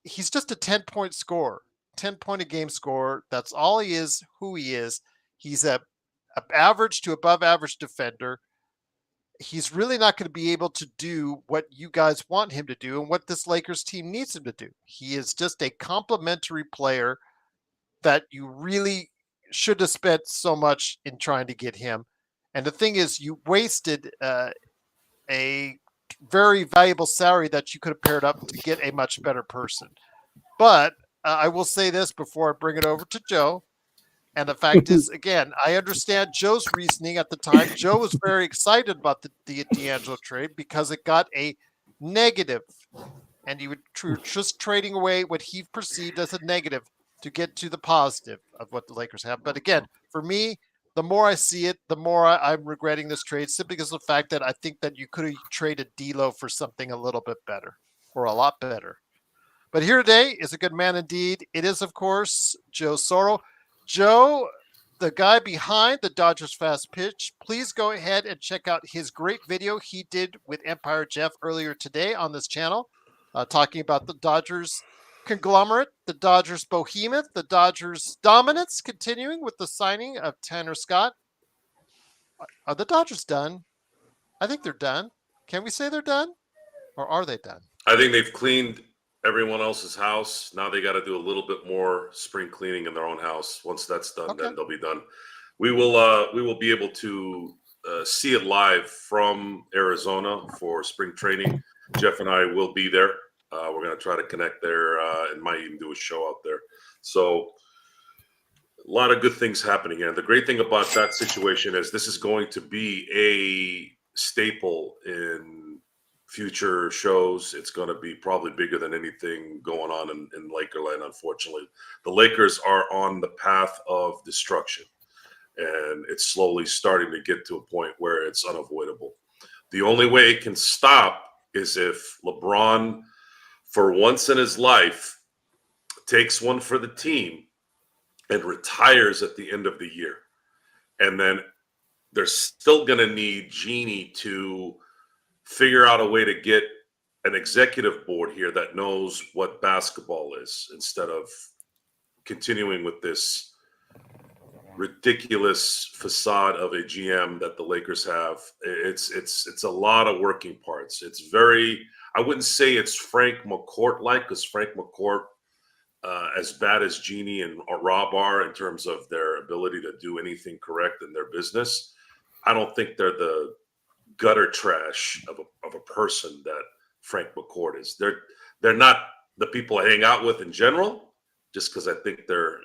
A: he's just a 10-point scorer, 10-point a game scorer. That's all he is, who he is. He's a average to above average defender. He's really not going to be able to do what you guys want him to do and what this Lakers team needs him to do. He is just a complimentary player that you really should have spent so much in trying to get him. And the thing is, you wasted a very valuable salary that you could have paired up to get a much better person. But I will say this before I bring it over to Joe. And the fact is, again, I understand Joe's reasoning at the time. Joe was very excited about the D'Angelo trade because it got a negative, and he would just trading away what he perceived as a negative to get to the positive of what the Lakers have. But again, for me, the more I see it, the more I'm regretting this trade, simply because of the fact that I think that you could have traded D'Lo for something a little bit better, or a lot better. But here today is a good man indeed. It is, of course, Joe Soro. Joe, the guy behind the Dodgers Fast Pitch, please go ahead and check out his great video he did with Empire Jeff earlier today on this channel, talking about the Dodgers conglomerate, the Dodgers behemoth, the Dodgers dominance, continuing with the signing of Tanner Scott. Are the Dodgers done? I think they're done. Can we say they're done? Or are they done?
D: I think they've cleaned everyone else's house. Now they got to do a little bit more spring cleaning in their own house. Once that's done, then they'll be done. We will be able to see it live from Arizona for spring training. Jeff and I will be there. We're going to try to connect there and might even do a show out there. So a lot of good things happening here. And the great thing about that situation is this is going to be a staple in future shows. It's going to be probably bigger than anything going on in Lakerland, unfortunately. The Lakers are on the path of destruction, and it's slowly starting to get to a point where it's unavoidable. The only way it can stop is if LeBron, for once in his life, takes one for the team and retires at the end of the year. And then they're still going to need Jeannie to figure out a way to get an executive board here that knows what basketball is, instead of continuing with this ridiculous facade of a GM that the Lakers have. It's a lot of working parts. It's very, I wouldn't say it's Frank McCourt-like, because Frank McCourt, as bad as Jeannie and Rob are in terms of their ability to do anything correct in their business, I don't think they're the gutter trash of a person that Frank McCourt is. They're not the people I hang out with in general, just because I think they're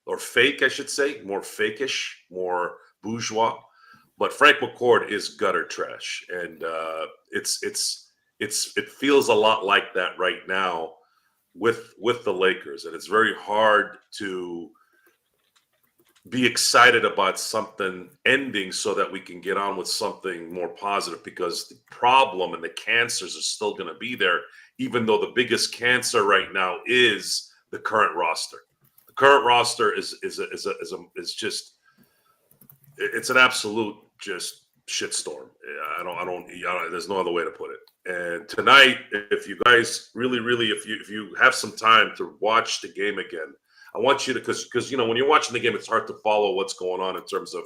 D: or fake, I should say, more fakish, more bourgeois. But Frank McCourt is gutter trash, and it feels a lot like that right now with the Lakers, and it's very hard to be excited about something ending so that we can get on with something more positive, because the problem and the cancers are still going to be there, even though the biggest cancer right now is the current roster. The current roster is just, it's an absolute just shitstorm. There's no other way to put it. And tonight, if you guys really, if you have some time to watch the game again, I want you to, because when you're watching the game, it's hard to follow what's going on in terms of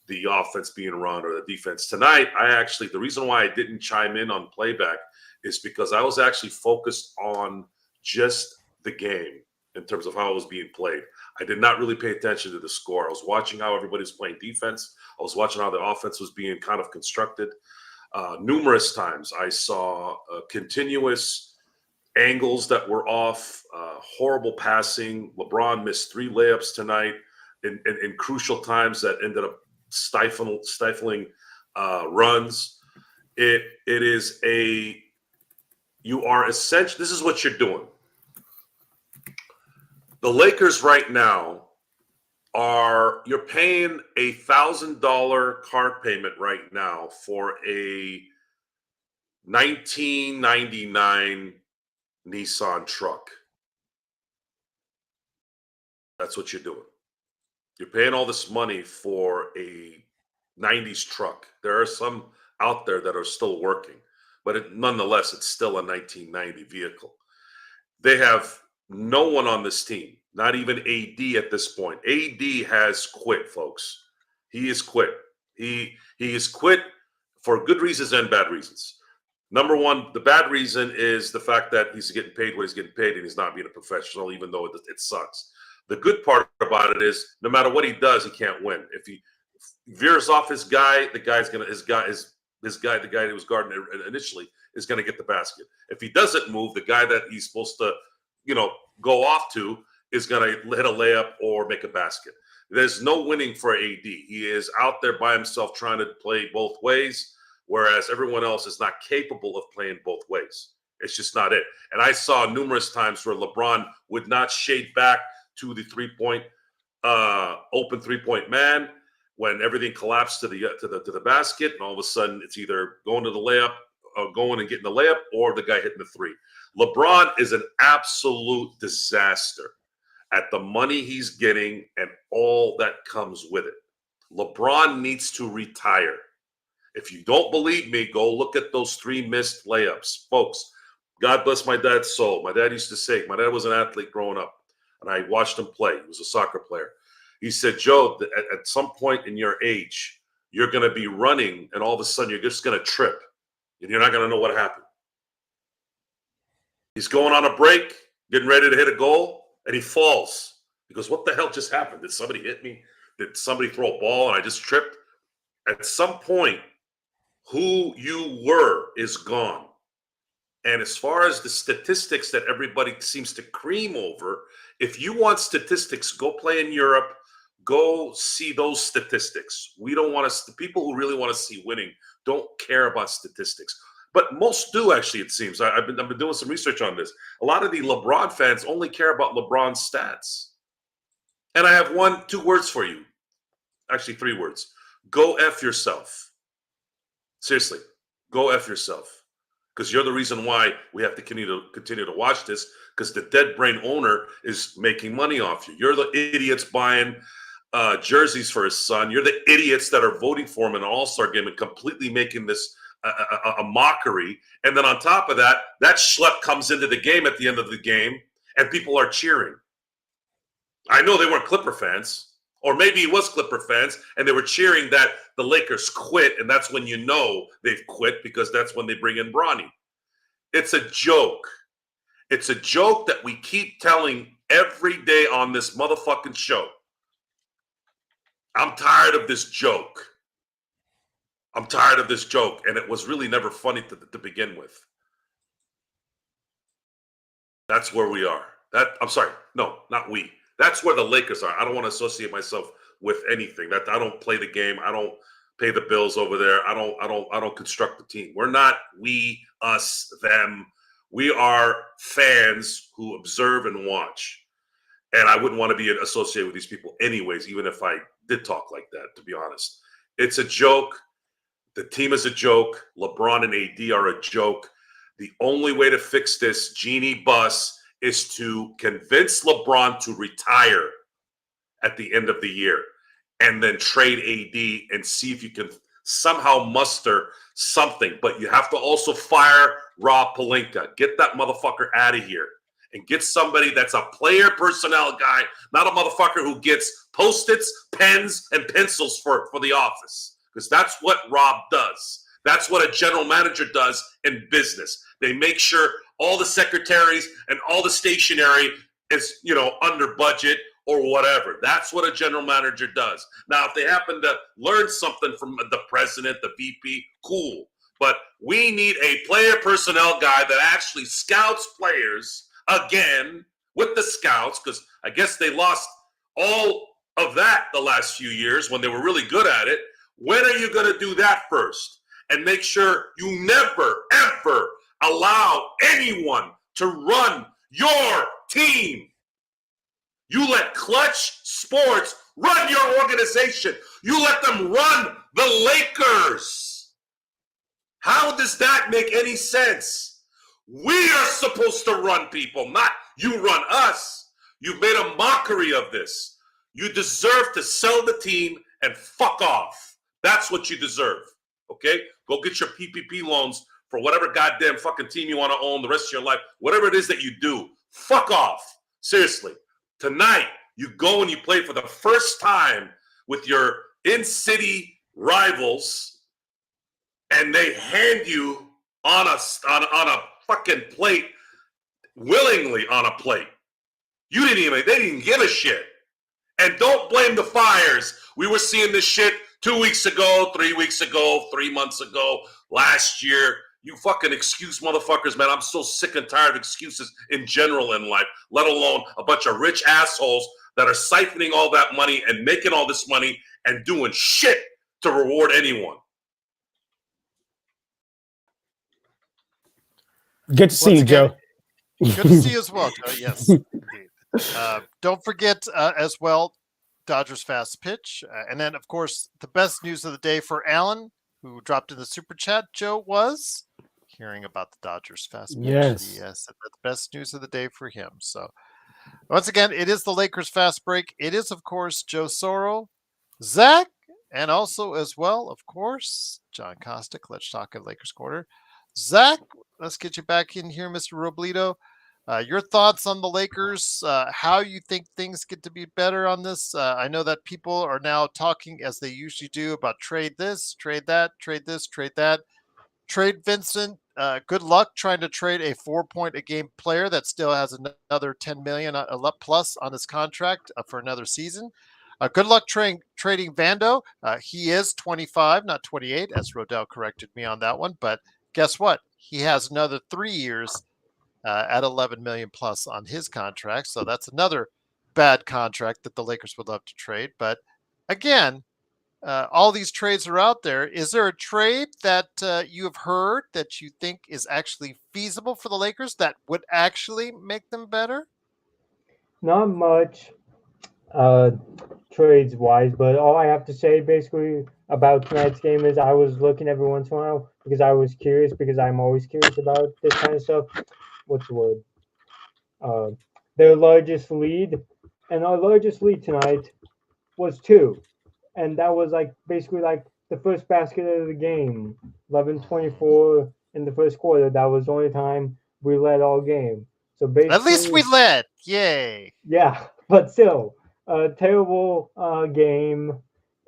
D: the offense being run or the defense. Tonight, the reason why I didn't chime in on playback is because I was actually focused on just the game in terms of how it was being played. I did not really pay attention to the score. I was watching how everybody's playing defense. I was watching how the offense was being kind of constructed. Numerous times I saw continuous angles that were off, horrible passing. LeBron missed 3 layups tonight in crucial times that ended up stifling runs. This is what you're doing. The Lakers right now you're paying $1,000 car payment right now for a 1999 Nissan truck. That's what you're doing. You're paying all this money for a 90s truck. There are some out there that are still working, but nonetheless, it's still a 1990 vehicle. They have no one on this team, not even AD at this point. AD has quit, folks. He has quit. He has quit for good reasons and bad reasons. Number one, the bad reason is the fact that he's getting paid what he's getting paid, and he's not being a professional, even though it sucks. The good part about it is no matter what he does, he can't win. If he veers off his guy, the guy that was guarding initially is going to get the basket. If he doesn't move, the guy that he's supposed to go off to is going to hit a layup or make a basket. There's no winning for AD. He is out there by himself trying to play both ways, whereas everyone else is not capable of playing both ways. It's just not it. And I saw numerous times where LeBron would not shade back to the open three-point man when everything collapsed to the basket, and all of a sudden it's either going to the layup, or going and getting the layup, or the guy hitting the three. LeBron is an absolute disaster at the money he's getting and all that comes with it. LeBron needs to retire. If you don't believe me, go look at those 3 missed layups. Folks, God bless my dad's soul. My dad used to say, my dad was an athlete growing up, and I watched him play. He was a soccer player. He said, Joe, at some point in your age, you're going to be running, and all of a sudden you're just going to trip, and you're not going to know what happened. He's going on a break, getting ready to hit a goal, and he falls. He goes, what the hell just happened? Did somebody hit me? Did somebody throw a ball and I just tripped? At some point, who you were is gone. And as far as the statistics that everybody seems to cream over, if you want statistics, go play in Europe. Go see those statistics. We don't want to. The people who really want to see winning don't care about statistics, but most do actually. It seems I've been doing some research on this. A lot of the LeBron fans only care about LeBron's stats. And I have 2 words for you. Actually, 3 words. Go F yourself. Seriously, go F yourself. Because you're the reason why we have to continue to watch this, because the dead brain owner is making money off you. You're the idiots buying jerseys for his son. You're the idiots that are voting for him in an all-star game and completely making this a mockery. And then on top of that, that schlep comes into the game at the end of the game and people are cheering. I know they weren't Clipper fans, or maybe it was Clipper fans, and they were cheering that the Lakers quit, and that's when you know they've quit, because that's when they bring in Bronny. It's a joke. It's a joke that we keep telling every day on this motherfucking show. I'm tired of this joke. I'm tired of this joke, and it was really never funny to begin with. That's where we are. I'm sorry. No, not we. That's where the Lakers are. I don't want to associate myself with anything. That I don't play the game. I don't pay the bills over there. I don't construct the team. We're not we, us, them. We are fans who observe and watch. And I wouldn't want to be associated with these people anyways, even if I did talk like that, to be honest. It's a joke. The team is a joke. LeBron and AD are a joke. The only way to fix this genie bus is to convince LeBron to retire at the end of the year and then trade AD and see if you can somehow muster something. But you have to also fire Rob Pelinka. Get that motherfucker out of here and get somebody that's a player personnel guy, not a motherfucker who gets Post-its, pens, and pencils for the office, because that's what Rob does. That's what a general manager does in business. They make sure all the secretaries and all the stationery is, under budget or whatever. That's what a general manager does. Now, if they happen to learn something from the president, the VP, cool. But we need a player personnel guy that actually scouts players again with the scouts, because I guess they lost all of that the last few years when they were really good at it. When are you going to do that first? And make sure you never, ever allow anyone to run your team. You let Clutch Sports run your organization. You let them run the Lakers. How does that make any sense? We are supposed to run people, not you run us. You've made a mockery of this. You deserve to sell the team and fuck off. That's what you deserve. Okay? Go get your PPP loans for whatever goddamn fucking team you want to own the rest of your life. Whatever it is that you do, fuck off. Seriously. Tonight, you go and you play for the first time with your in-city rivals, and they hand you on a fucking plate, willingly on a plate. They didn't give a shit. And don't blame the Fires. We were seeing this shit 2 weeks ago, 3 weeks ago, 3 months ago, last year. You fucking excuse motherfuckers, man. I'm so sick and tired of excuses in general in life, let alone a bunch of rich assholes that are siphoning all that money and making all this money and doing shit to reward anyone.
B: Good to see you, Joe.
A: Good to see you as well, Joe. Yes, indeed. Don't forget as well, Dodgers fast pitch. And then, of course, the best news of the day for Alan, who dropped in the super chat, Joe, was hearing about the Dodgers fast pitch.
B: Yes.
A: Yes, the best news of the day for him. So, once again, it is the Lakers fast break. It is, of course, Joe Soro, Zach, and also as well, of course, John Kostick. Let's talk at Lakers Corner. Zach, let's get you back in here, Mr. Robledo. Your thoughts on the Lakers, how you think things get to be better on this. I know that people are now talking, as they usually do, about trade this, trade that, trade this, trade that. Trade Vincent good luck trying to trade a 4-point a game player that still has another 10 million plus on his contract for another season. Good luck trading Vando. He is 25, not 28, as Rodell corrected me on that one. But guess what? He has another 3 years at 11 million plus on his contract. So that's another bad contract that the Lakers would love to trade. But again, all these trades are out there. Is there a trade that you have heard that you think is actually feasible for the Lakers that would actually make them better?
C: Not much trades wise, but all I have to say basically about tonight's game is I was looking every once in a while because I was curious, because I'm always curious about this kind of stuff. What's the word? Their largest lead, and our largest lead tonight was 2, and that was like basically like the first basket of the game, 11:24 in the first quarter. That was the only time we led all game. So basically,
A: At least we led. Yay.
C: yeah, but still, a terrible game.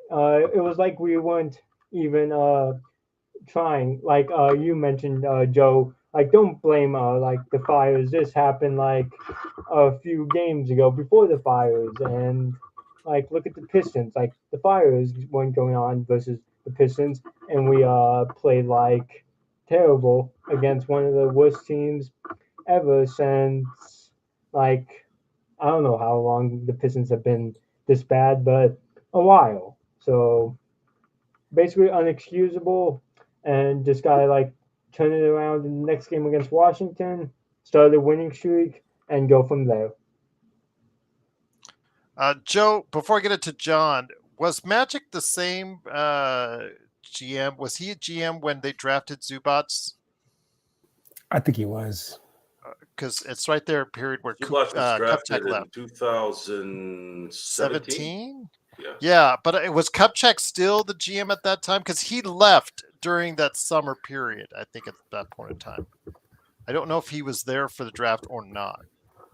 C: It was like we weren't even trying. Like you mentioned, Joe. Like, don't blame like the Fires. This happened like a few games ago before the Fires, and like look at the Pistons. Like the Fires weren't going on versus the Pistons, and we played like terrible against one of the worst teams ever since like I don't know how long the Pistons have been this bad, but a while. So basically unexcusable, and just gotta like turn it around in the next game against Washington, start a winning streak, and go from there.
A: Joe, before I get into John, was Magic the same GM? Was he a GM when they drafted Zubats?
B: I think he was.
A: Because it's right there, a period where
D: Zubac was drafted
A: Kupchak
D: in
A: left.
D: 2017.
A: 17?
D: Yeah.
A: Yeah, but it was Kupchak still the GM at that time? Because he left during that summer period, I think, at that point in time. I don't know if he was there for the draft or not.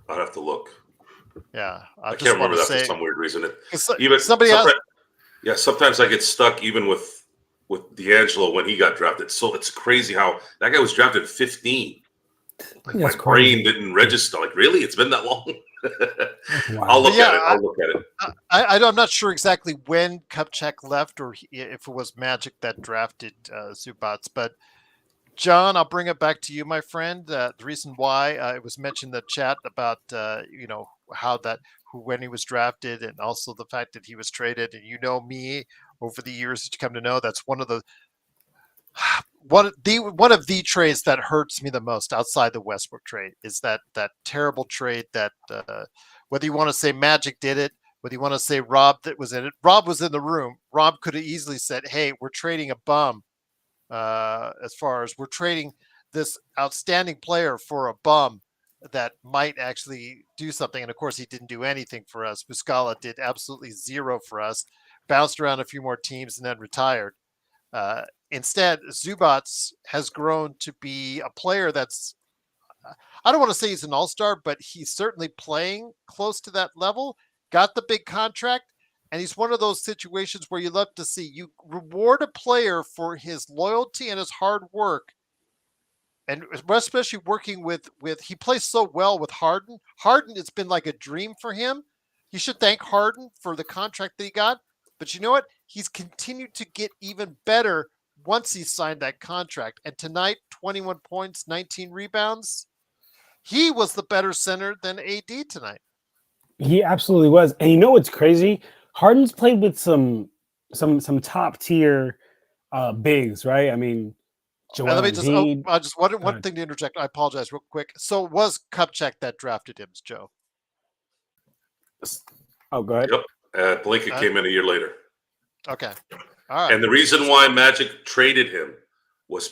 D: I'd have to look.
A: Yeah,
D: I can't remember that for some weird reason.
A: Even somebody else.
D: Yeah, sometimes I get stuck even with D'Angelo when he got drafted. So it's crazy how that guy was drafted 15. Like my brain didn't register. Like, really? It's been that long? Wow. I'll look at it. I'll look at it.
A: I'm not sure exactly when Kupchak left or if it was Magic that drafted Zubats. But, John, I'll bring it back to you, my friend. The reason why it was mentioned in the chat about, how when he was drafted, and also the fact that he was traded. And me over the years that you come to know, that's one of the trades that hurts me the most outside the Westbrook trade is that terrible trade that whether you want to say Magic did it, whether you want to say Rob that was in it. Rob was in the room. Rob could have easily said, hey, we're trading a bum, as far as we're trading this outstanding player for a bum that might actually do something. And of course he didn't do anything for us. Muscala did absolutely zero for us, bounced around a few more teams and then retired. Instead, Zubats has grown to be a player that's, I don't want to say he's an all-star, but he's certainly playing close to that level, got the big contract, and he's one of those situations where you love to see you reward a player for his loyalty and his hard work. And especially working with he plays so well with Harden. Harden, it's been like a dream for him. You should thank Harden for the contract that he got. But you know what? He's continued to get even better once he signed that contract. And tonight, 21 points, 19 rebounds. He was the better center than AD tonight.
B: He absolutely was. And you know what's crazy? Harden's played with some top tier bigs, right? I mean,
A: let me just one thing to interject. I apologize real quick. So was Kupchak that drafted him, Joe?
B: Oh, go ahead.
D: Yep. Blanket came in a year later.
A: Okay. All right.
D: And the reason why Magic traded him was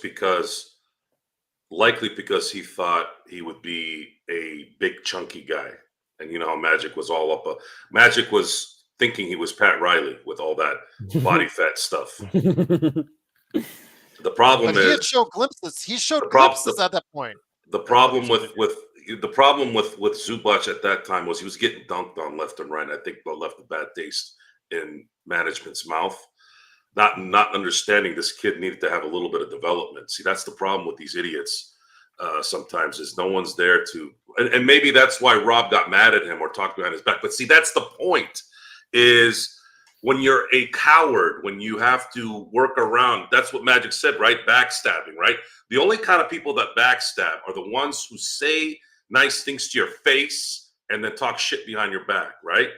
D: likely because he thought he would be a big chunky guy. And you know how Magic was all up. Magic was thinking he was Pat Riley with all that body fat stuff. The problem is he had
A: shown glimpses. He showed glimpses at that point.
D: The problem with Zubac at that time was he was getting dunked on left and right. I think that left a bad taste in management's mouth. not understanding this kid needed to have a little bit of development. See, that's the problem with these idiots. Sometimes is no one's there to, and maybe that's why Rob got mad at him or talked behind his back. But see, that's the point. Is when you're a coward, when you have to work around. That's what Magic said, right? Backstabbing, right? The only kind of people that backstab are the ones who say nice things to your face and then talk shit behind your back, right?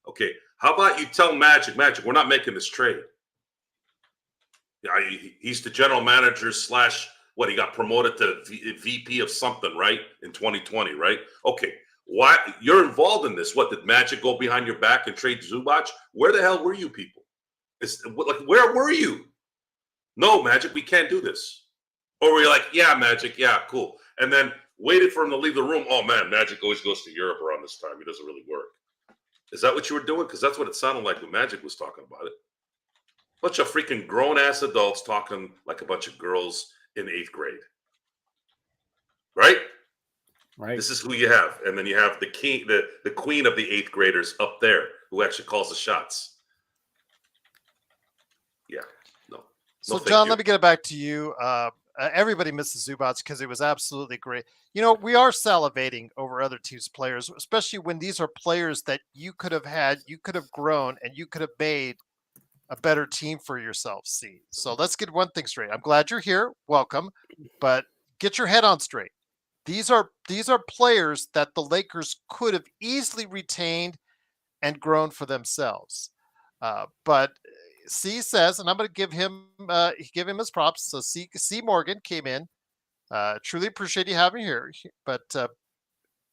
D: Okay. How about you tell Magic, we're not making this trade. Yeah, he's the general manager / what, he got promoted to VP of something, right? In 2020, right? Okay. Why you're involved in this? What, did Magic go behind your back and trade Zubac? Where the hell were you people? Where were you? No, Magic, we can't do this. Or were you like, yeah, Magic, yeah, cool. And then waited for him to leave the room. Oh man, Magic always goes to Europe around this time. He doesn't really work. Is that what you were doing? Because that's what it sounded like when Magic was talking about it. Bunch of freaking grown-ass adults talking like a bunch of girls in 8th grade. Right?
B: Right.
D: This is who you have. And then you have the queen of the 8th graders up there who actually calls the shots. Yeah. No.
A: So, John, let me get it back to you. Everybody misses Zubac because it was absolutely great. You know, we are salivating over other teams' players, especially when these are players that you could have had, you could have grown, and you could have made a better team for yourself. See, so let's get one thing straight. I'm glad you're here. Welcome, but get your head on straight. These are players that the Lakers could have easily retained and grown for themselves. But C says, and I'm going to give him his props. So C Morgan came in. Truly appreciate you having me here. But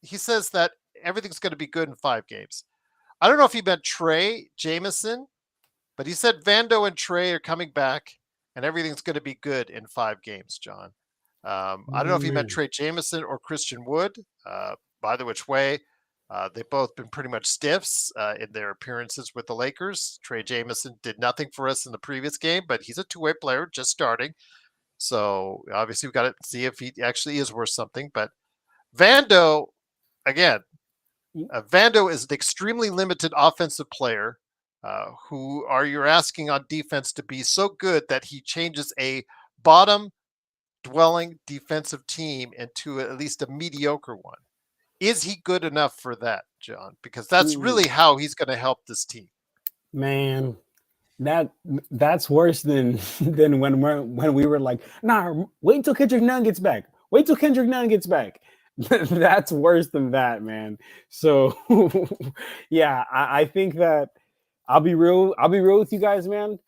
A: he says that everything's going to be good in 5 games. I don't know if he meant Trey Jameson, but he said Vando and Trey are coming back, and everything's going to be good in 5 games, John. I don't know if he meant Trey Jameson or Christian Wood. By the which way, they've both been pretty much stiffs in their appearances with the Lakers. Trey Jameson did nothing for us in the previous game, but he's a two-way player just starting. So obviously we've got to see if he actually is worth something. But Vando, again, Vando is an extremely limited offensive player who you're asking on defense to be so good that he changes a bottom dwelling defensive team into at least a mediocre one. Is he good enough for that, John? Because that's really how he's going to help this team.
B: Man, that's worse than when we were like, nah, wait until Kendrick Nunn gets back. Wait till Kendrick Nunn gets back. That's worse than that, man. So yeah, I think that I'll be real with you guys, man.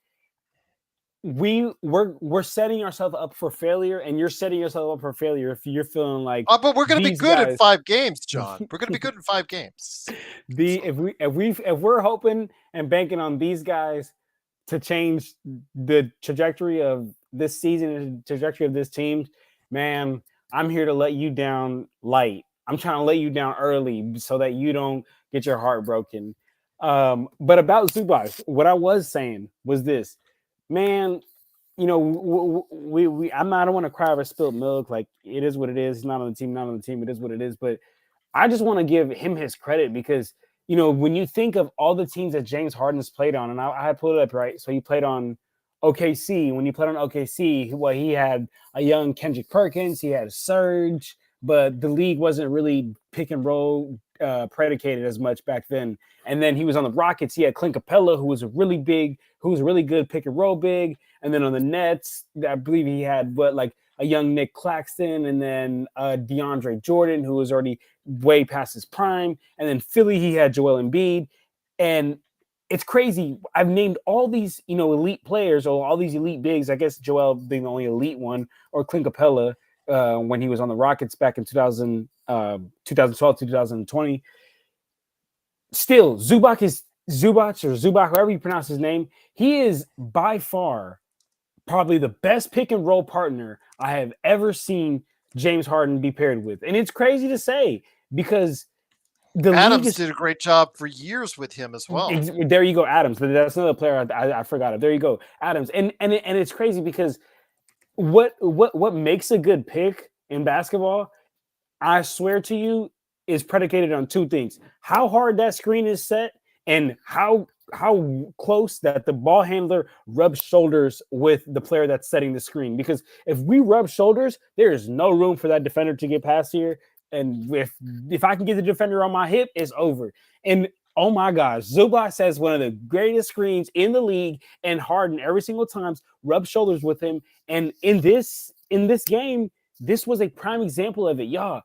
B: We're setting ourselves up for failure, and you're setting yourself up for failure if you're feeling like,
A: but we're going to be good in 5 games, John. We're going to be good in 5 games.
B: If we're hoping and banking on these guys to change the trajectory of this season and the trajectory of this team, man, I'm here to let you down light. I'm trying to let you down early so that you don't get your heart broken. But about Zubac, what I was saying was this. Man, you know, I don't want to cry over spilled milk. Like, it is what it is. He's not on the team. It is what it is. But I just want to give him his credit because, you know, when you think of all the teams that James Harden's played on, and I pulled it up, right? So he played on OKC. When you played on OKC, he had a young Kendrick Perkins. He had Serge, but the league wasn't really pick and roll predicated as much back then. And then he was on the Rockets. He had Clint Capella, who was a really good pick and roll big. And then on the Nets, I believe he had a young Nick Claxton, and then DeAndre Jordan, who was already way past his prime. And then Philly, he had Joel Embiid. And it's crazy. I've named all these, you know, elite players or all these elite bigs. I guess Joel being the only elite one, or Clint Capella when he was on the Rockets back in 2012 to 2020. Still, Zubac, however you pronounce his name, he is by far probably the best pick and roll partner I have ever seen James Harden be paired with. And it's crazy to say because
A: Adams did a great job for years with him as well.
B: There you go, Adams. But that's another player I forgot of. There you go, Adams. And it's crazy because what makes a good pick in basketball, I swear to you, is predicated on 2 things: how hard that screen is set and how close that the ball handler rubs shoulders with the player that's setting the screen. Because if we rub shoulders, there is no room for that defender to get past here. And if I can get the defender on my hip, it's over. And oh my gosh, Zubac has one of the greatest screens in the league, and Harden every single time rubs shoulders with him. And in this game, this was a prime example of it. Y'all,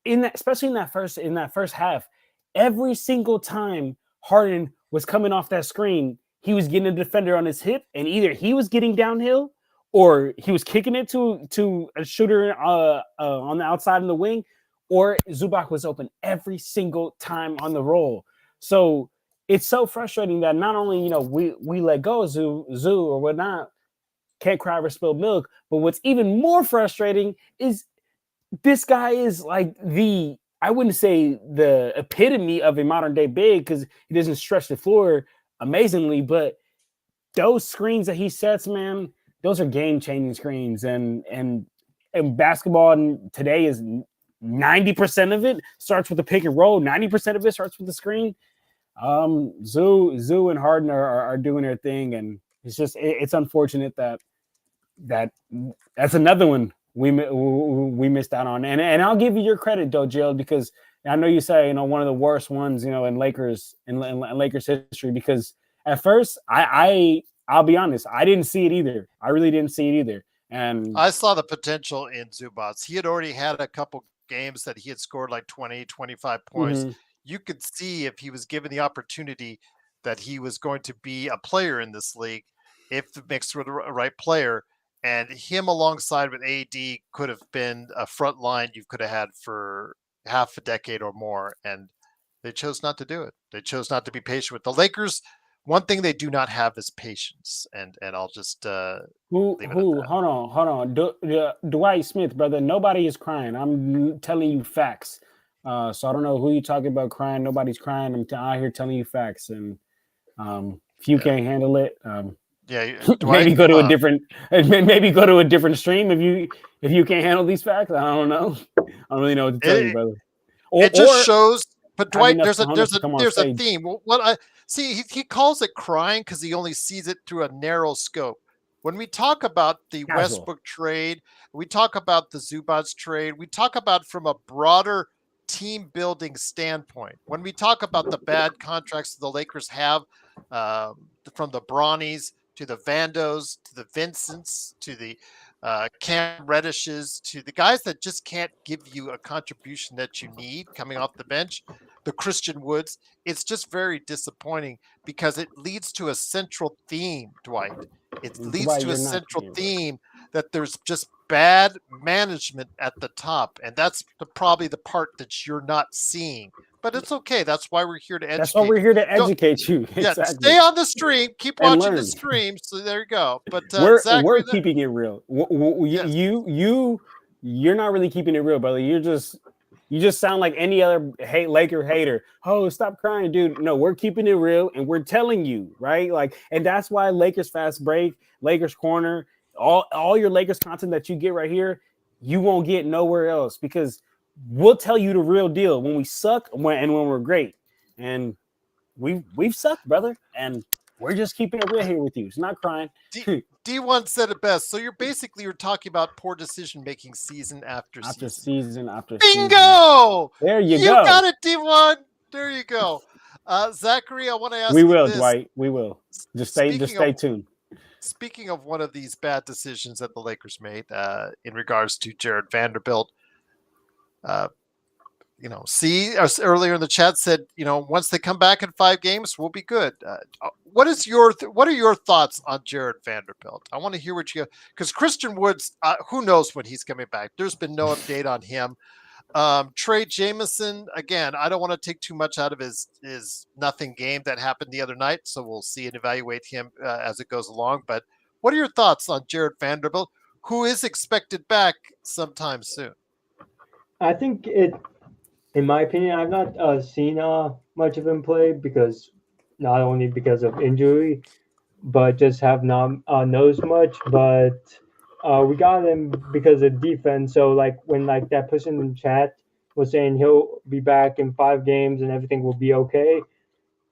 B: especially in that first half, every single time Harden was coming off that screen, he was getting a defender on his hip, and either he was getting downhill or he was kicking it to a shooter on the outside in the wing, or Zubac was open every single time on the roll. So it's so frustrating that not only we let go of Zoo or whatnot, can't cry over spilled milk, but what's even more frustrating is this guy is like I wouldn't say the epitome of a modern day big because he doesn't stretch the floor amazingly, but those screens that he sets, man, those are game changing screens. And basketball today is 90% of it starts with the pick and roll. 90% of it starts with the screen. Zoo and Harden are doing their thing, and it's unfortunate that's another one we missed out on. And I'll give you your credit though, Jill, because I know you say one of the worst ones in Lakers history. Because at first I'll be honest, I didn't see it either. I really didn't see it either. And
A: I saw the potential in Zubac. He had already had a couple games that he had scored like 20, 25 points. Mm-hmm. You could see if he was given the opportunity that he was going to be a player in this league if mixed with the right player. And him alongside with AD could have been a front line you could have had for half a decade or more. And they chose not to do it. They chose not to be patient with the Lakers. One thing they do not have is patience. And I'll just
B: hold on. Dwight Smith, brother, nobody is crying. I'm telling you facts. So I don't know who you're talking about crying. Nobody's crying. I'm out here telling you facts. And if you can't handle it, maybe go to a different stream if you can't handle these facts. I don't know. I don't really know what to tell you, brother.
A: It just shows. But Dwight, there's a theme. What I see, he calls it crying because he only sees it through a narrow scope. When we talk about the Westbrook trade, we talk about the Zubac trade, we talk about from a broader team building standpoint. When we talk about the bad contracts the Lakers have, from the Bronnies to the Vandos to the Vincents to the Cam Reddishes to the guys that just can't give you a contribution that you need coming off the bench, the Christian Woods, it's just very disappointing because it leads to a central theme, Dwight. It leads to a central theme that there's just bad management at the top, and that's probably the part that you're not seeing. But it's okay. That's why we're here to educate.
B: That's why we're here to educate you.
A: Yeah, exactly. Stay on the stream. Keep watching the stream. So there you go. But
B: we're keeping it real. You're not really keeping it real, brother. You just sound like any other Laker hater. Oh, stop crying, dude. No, we're keeping it real, and we're telling you, right? And that's why Lakers Fast Break, Lakers Corner, all your Lakers content that you get right here, you won't get nowhere else, because we'll tell you the real deal when we suck and when we're great. And we've sucked, brother, and we're just keeping it real here with you. It's not crying.
A: D1 said it best. So you're talking about poor decision making season after season. Bingo!
B: There you go.
A: You got it, D1. There you go. Zachary, I want to ask
B: you. We will,
A: this.
B: Dwight. We will. Just stay tuned.
A: Speaking of one of these bad decisions that the Lakers made in regards to Jared Vanderbilt, earlier in the chat said, once they come back in 5 games, we'll be good. What are your thoughts on Jared Vanderbilt? I want to hear what you, because Christian Woods, who knows when he's coming back? There's been no update on him. Trey Jameson, again, I don't want to take too much out of his nothing game that happened the other night, so we'll see and evaluate him as it goes along. But what are your thoughts on Jared Vanderbilt, who is expected back sometime soon?
C: I think in my opinion, I've not seen much of him play, because not only because of injury, but just have not knows much. But we got him because of defense. So when that person in chat was saying he'll be back in 5 games and everything will be okay,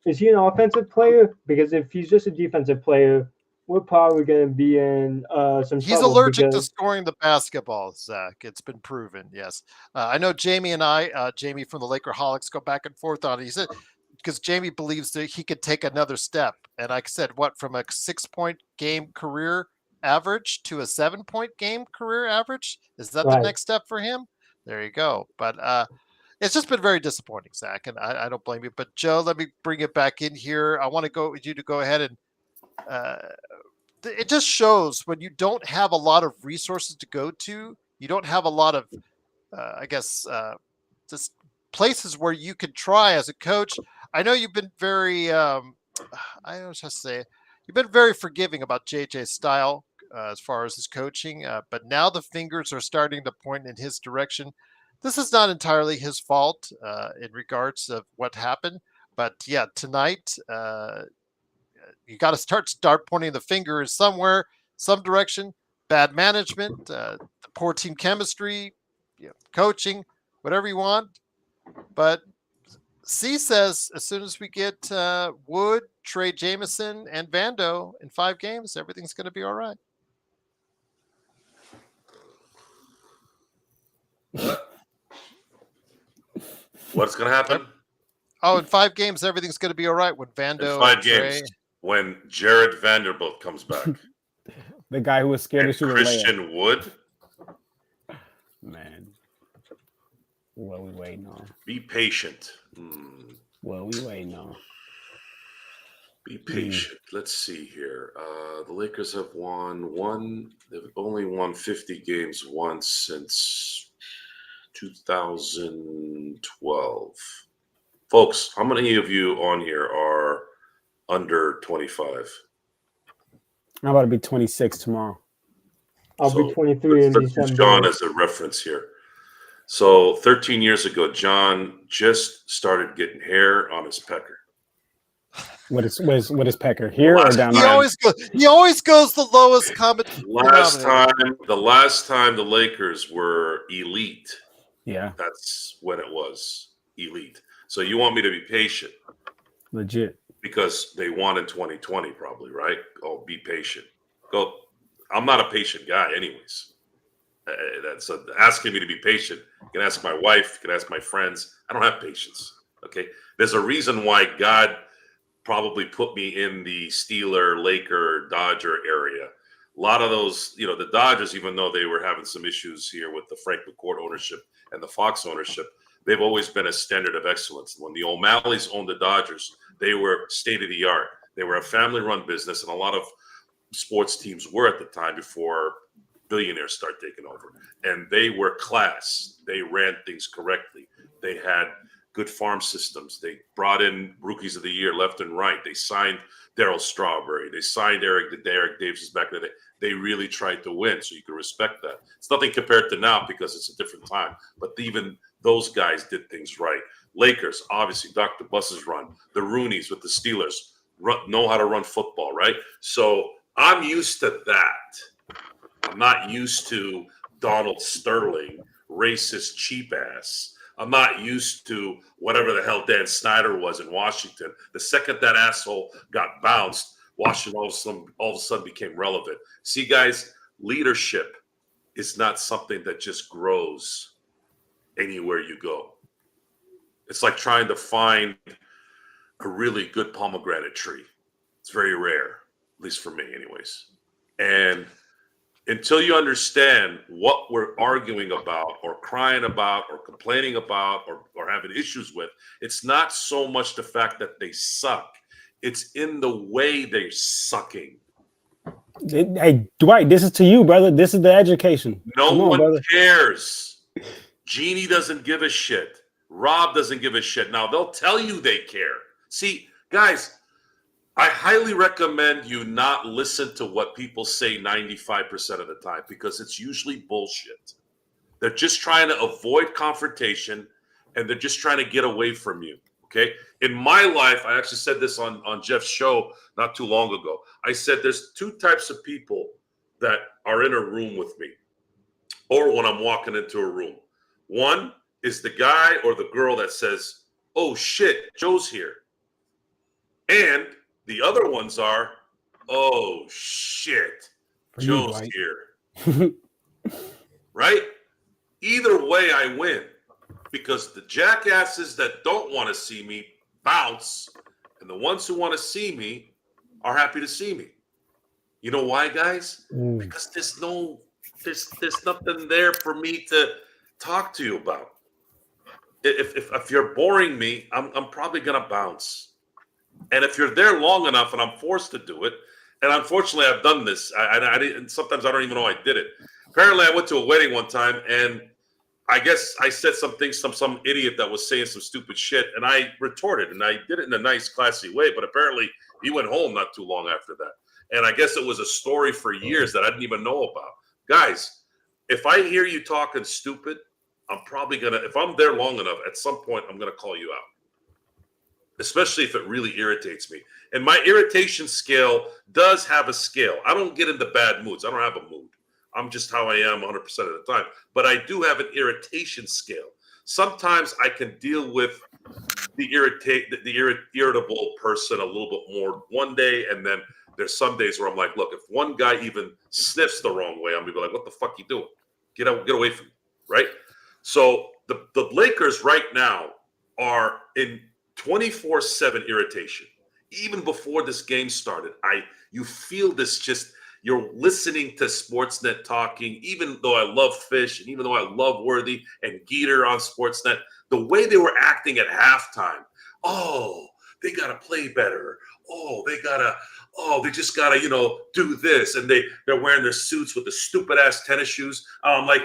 C: is he an offensive player? Because if he's just a defensive player, we're probably going to be in some
A: He's
C: trouble
A: allergic to
C: because
A: scoring the basketball, Zach. It's been proven. Yes, I know Jamie and Jamie from the Lakerholics, go back and forth on it. He said because Jamie believes that he could take another step, and I said, what, from a 6-point game career average to a 7-point game career average? Is that the
C: right.
A: next step for him? There you go. But it's just been very disappointing, Zach, and I don't blame you. But Joe, let me bring it back in here. I want to go with you to go ahead and. Uh, it just shows when you don't have a lot of resources to go to, you don't have a lot of, I guess, just places where you can try as a coach. I know you've been very, I don't just say, you've been very forgiving about JJ's style as far as his coaching, but now the fingers are starting to point in his direction. This is not entirely his fault in regards of what happened, but yeah, tonight you got to start pointing the fingers somewhere, some direction. Bad management, the poor team chemistry, coaching, whatever you want. But C says as soon as we get Wood, Trey Jameson, and Vando in 5 games, everything's going to be all right.
D: What's going to happen?
A: Oh, in 5 games, everything's going to be all right when Vando
D: In 5
A: and Trey.
D: games, when Jared Vanderbilt comes back.
B: The guy who was scared to shoot a layup.
D: Christian Wood.
B: Man. What we waiting on?
D: Be patient.
B: What we waiting on?
D: Be patient. Let's see here. The Lakers have won. They've only won 50 games once since 2012. Folks, how many of you on here are under 25?
B: I'm about to be 26 tomorrow.
C: I'll be 23 in
D: let's use
C: December.
D: John as a reference here. So 13 years ago, John just started getting hair on his pecker.
B: What is pecker? Here or down
A: He
B: there?
A: always goes the lowest common denominator.
D: The last time the Lakers were elite,
B: Yeah,
D: that's when it was elite. So you want me to be patient?
B: legit.
D: Because they won in 2020, probably, right? Oh, be patient. Go. I'm not a patient guy, anyways. That's asking me to be patient. You can ask my wife. You can ask my friends. I don't have patience. Okay. There's a reason why God probably put me in the Steeler, Laker, Dodger area. A lot of those, the Dodgers, even though they were having some issues here with the Frank McCourt ownership and the Fox ownership, they've always been a standard of excellence. When the O'Malleys owned the Dodgers, they were state of the art. They were a family-run business, and a lot of sports teams were at the time before billionaires start taking over. And they were class. They ran things correctly. They had good farm systems. They brought in rookies of the year left and right. They signed Darryl Strawberry. They signed Eric Davis back in the day. They really tried to win, so you can respect that. It's nothing compared to now because it's a different time. But even those guys did things right. Lakers, obviously, Dr. Buss's run. The Rooneys with the Steelers know how to run football, right? So I'm used to that. I'm not used to Donald Sterling, racist cheap ass. I'm not used to whatever the hell Dan Snyder was in Washington. The second that asshole got bounced, Washington all of a sudden became relevant. See, guys, leadership is not something that just grows anywhere you go. It's like trying to find a really good pomegranate tree. It's very rare, at least for me anyways. And until you understand what we're arguing about or crying about or complaining about or having issues with, it's not so much the fact that they suck. It's in the way they're sucking.
B: Hey, Dwight, this is to you, brother. This is the education.
D: No
B: Come on,
D: one
B: brother.
D: cares. Jeannie doesn't give a shit. Rob doesn't give a shit. Now, they'll tell you they care. See, guys, I highly recommend you not listen to what people say 95% of the time because it's usually bullshit. They're just trying to avoid confrontation and they're just trying to get away from you, okay? In my life, I actually said this on Jeff's show not too long ago. I said there's 2 types of people that are in a room with me or when I'm walking into a room. One is the guy or the girl that says, oh, shit, Joe's here. And the other ones are, oh shit,
B: For you,
D: Joe's
B: Dwight.
D: here. Right? Either way, I win. Because the jackasses that don't want to see me bounce, and the ones who want to see me are happy to see me. You know why, guys? Because there's nothing there for me to talk to you about. If you're boring me, I'm probably gonna bounce. And if you're there long enough and I'm forced to do it, and unfortunately I've done this, I didn't. Sometimes I don't even know I did it. Apparently, I went to a wedding one time, and I guess I said something, some idiot that was saying some stupid shit, and I retorted, and I did it in a nice, classy way. But apparently, he went home not too long after that, and I guess it was a story for years that I didn't even know about. Guys, if I hear you talking stupid, I'm probably gonna. If I'm there long enough, at some point, I'm gonna call you out, especially if it really irritates me. And my irritation scale does have a scale. I don't get into bad moods. I don't have a mood. I'm just how I am 100% of the time. But I do have an irritation scale. Sometimes I can deal with the irritable person a little bit more one day, and then there's some days where I'm like, look, if one guy even sniffs the wrong way, I'm gonna be like, what the fuck you doing? Get away from me, right? So the Lakers right now are in 24/7 irritation. Even before this game started, you feel this just. You're listening to Sportsnet talking, even though I love Fish and even though I love Worthy and Geeter on Sportsnet, the way they were acting at halftime. Oh, they got to play better. Oh, they just got to, do this. And they're wearing their suits with the stupid ass tennis shoes. Like,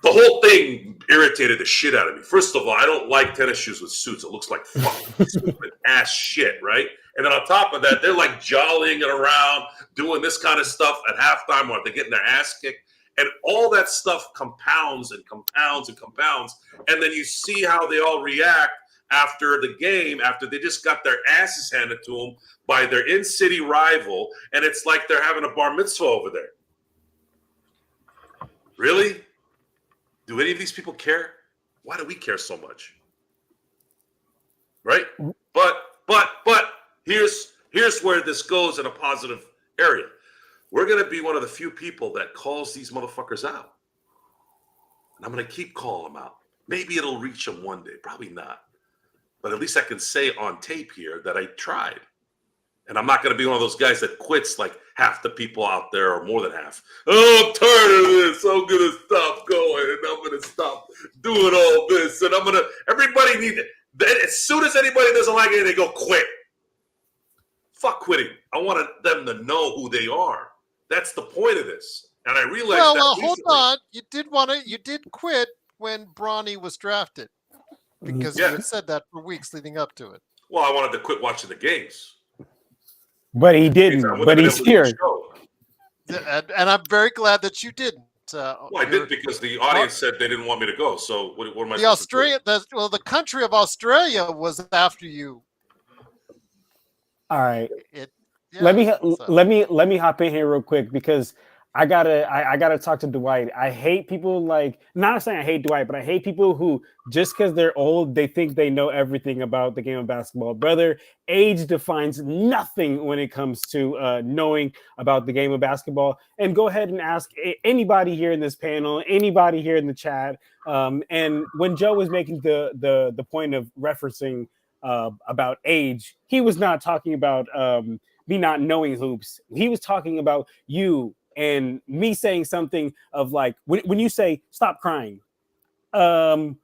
D: the whole thing irritated the shit out of me. First of all, I don't like tennis shoes with suits. It looks like fucking stupid ass shit, right? And then on top of that, they're like jollying it around, doing this kind of stuff at halftime while they're getting their ass kicked. And all that stuff compounds and compounds and compounds. And then you see how they all react after the game, after they just got their asses handed to them by their in-city rival. And it's like they're having a bar mitzvah over there. Really? Do any of these people care? Why do we care so much? Right? But here's where this goes in a positive area. We're going to be one of the few people that calls these motherfuckers out. And I'm going to keep calling them out. Maybe it'll reach them one day. Probably not. But at least I can say on tape here that I tried. And I'm not going to be one of those guys that quits like half the people out there or more than half. Oh, I'm tired of this. I'm going to stop going and I'm going to stop doing all this. And everybody needs it. As soon as anybody doesn't like it, they go quit. Fuck quitting. I wanted them to know who they are. That's the point of this. And I realized
A: well, hold on. You did quit when Bronny was drafted because you had said that for weeks leading up to it.
D: Well, I wanted to quit watching the games.
B: But he didn't. But he's here.
A: And I'm very glad that you didn't.
D: Well, I did because the audience said they didn't want me to go. So what am I supposed to do?
A: The country of Australia was after you.
B: All right. Let me hop in here real quick because I gotta talk to Dwight. I hate people not saying I hate Dwight, but I hate people who just because they're old, they think they know everything about the game of basketball. Brother, age defines nothing when it comes to knowing about the game of basketball. And go ahead and ask anybody here in this panel, anybody here in the chat. And when Joe was making the point of referencing about age, he was not talking about me not knowing hoops. He was talking about you and me saying something of like when you say stop crying, I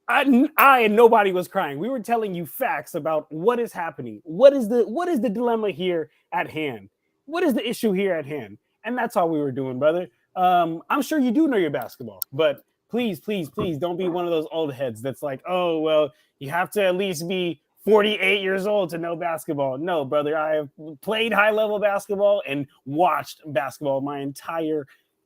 B: and nobody was crying. We were telling you facts about what is happening. What is the dilemma here at hand? What is the issue here at hand? And that's all we were doing, brother. I'm sure you do know your basketball, but please don't be one of those old heads that's like, oh well, you have to at least be 48 years old to know basketball. No, brother, I have played high-level basketball and watched basketball my entire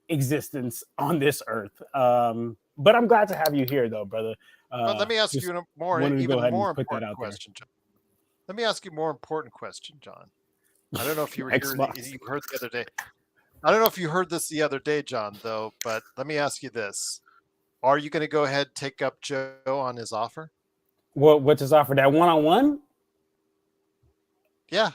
B: existence on this earth. But I'm glad to have you here, though, brother.
A: Let me ask you even more important question, John. Let me ask you a more important question, John. I don't know if you were here. You heard the other day. I don't know if you heard this the other day, John, though, but let me ask you this. Are you going to go ahead and take up Joe on his offer?
B: What's his offer? That one-on-one?
A: Yeah.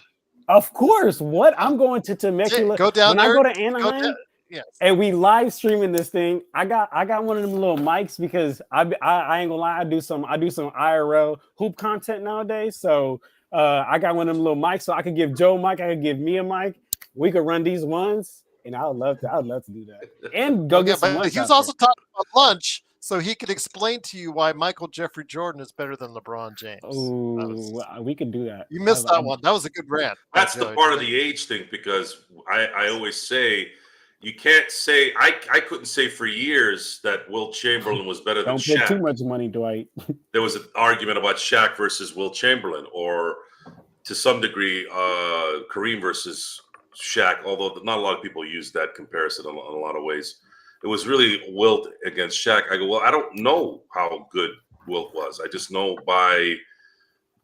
B: Of course. What? I'm going to Temecula.
A: Go down
B: when
A: there.
B: I go to
A: Go
B: Anaheim
A: down, yes.
B: and we live streaming this thing, I got one of them little mics because I ain't gonna lie, I do some IRL hoop content nowadays. So I got one of them little mics, so I could give Joe a mic, I could give me a mic. We could run these ones, and I would love to do that and go get some lunch.
A: He was
B: out
A: also talking about lunch, so he could explain to you why Michael Jeffrey Jordan is better than LeBron James.
B: Oh, we could do that.
A: You missed that one. That was a good rant.
D: That's the part of the age thing, because I always say you can't say I couldn't say for years that Will Chamberlain was better than Shaq.
B: Don't put too much money, Dwight.
D: There was an argument about Shaq versus Will Chamberlain, or to some degree Kareem versus Shaq, although not a lot of people use that comparison in a lot of ways. It was really Wilt against Shaq. I go, well, I don't know how good Wilt was. I just know by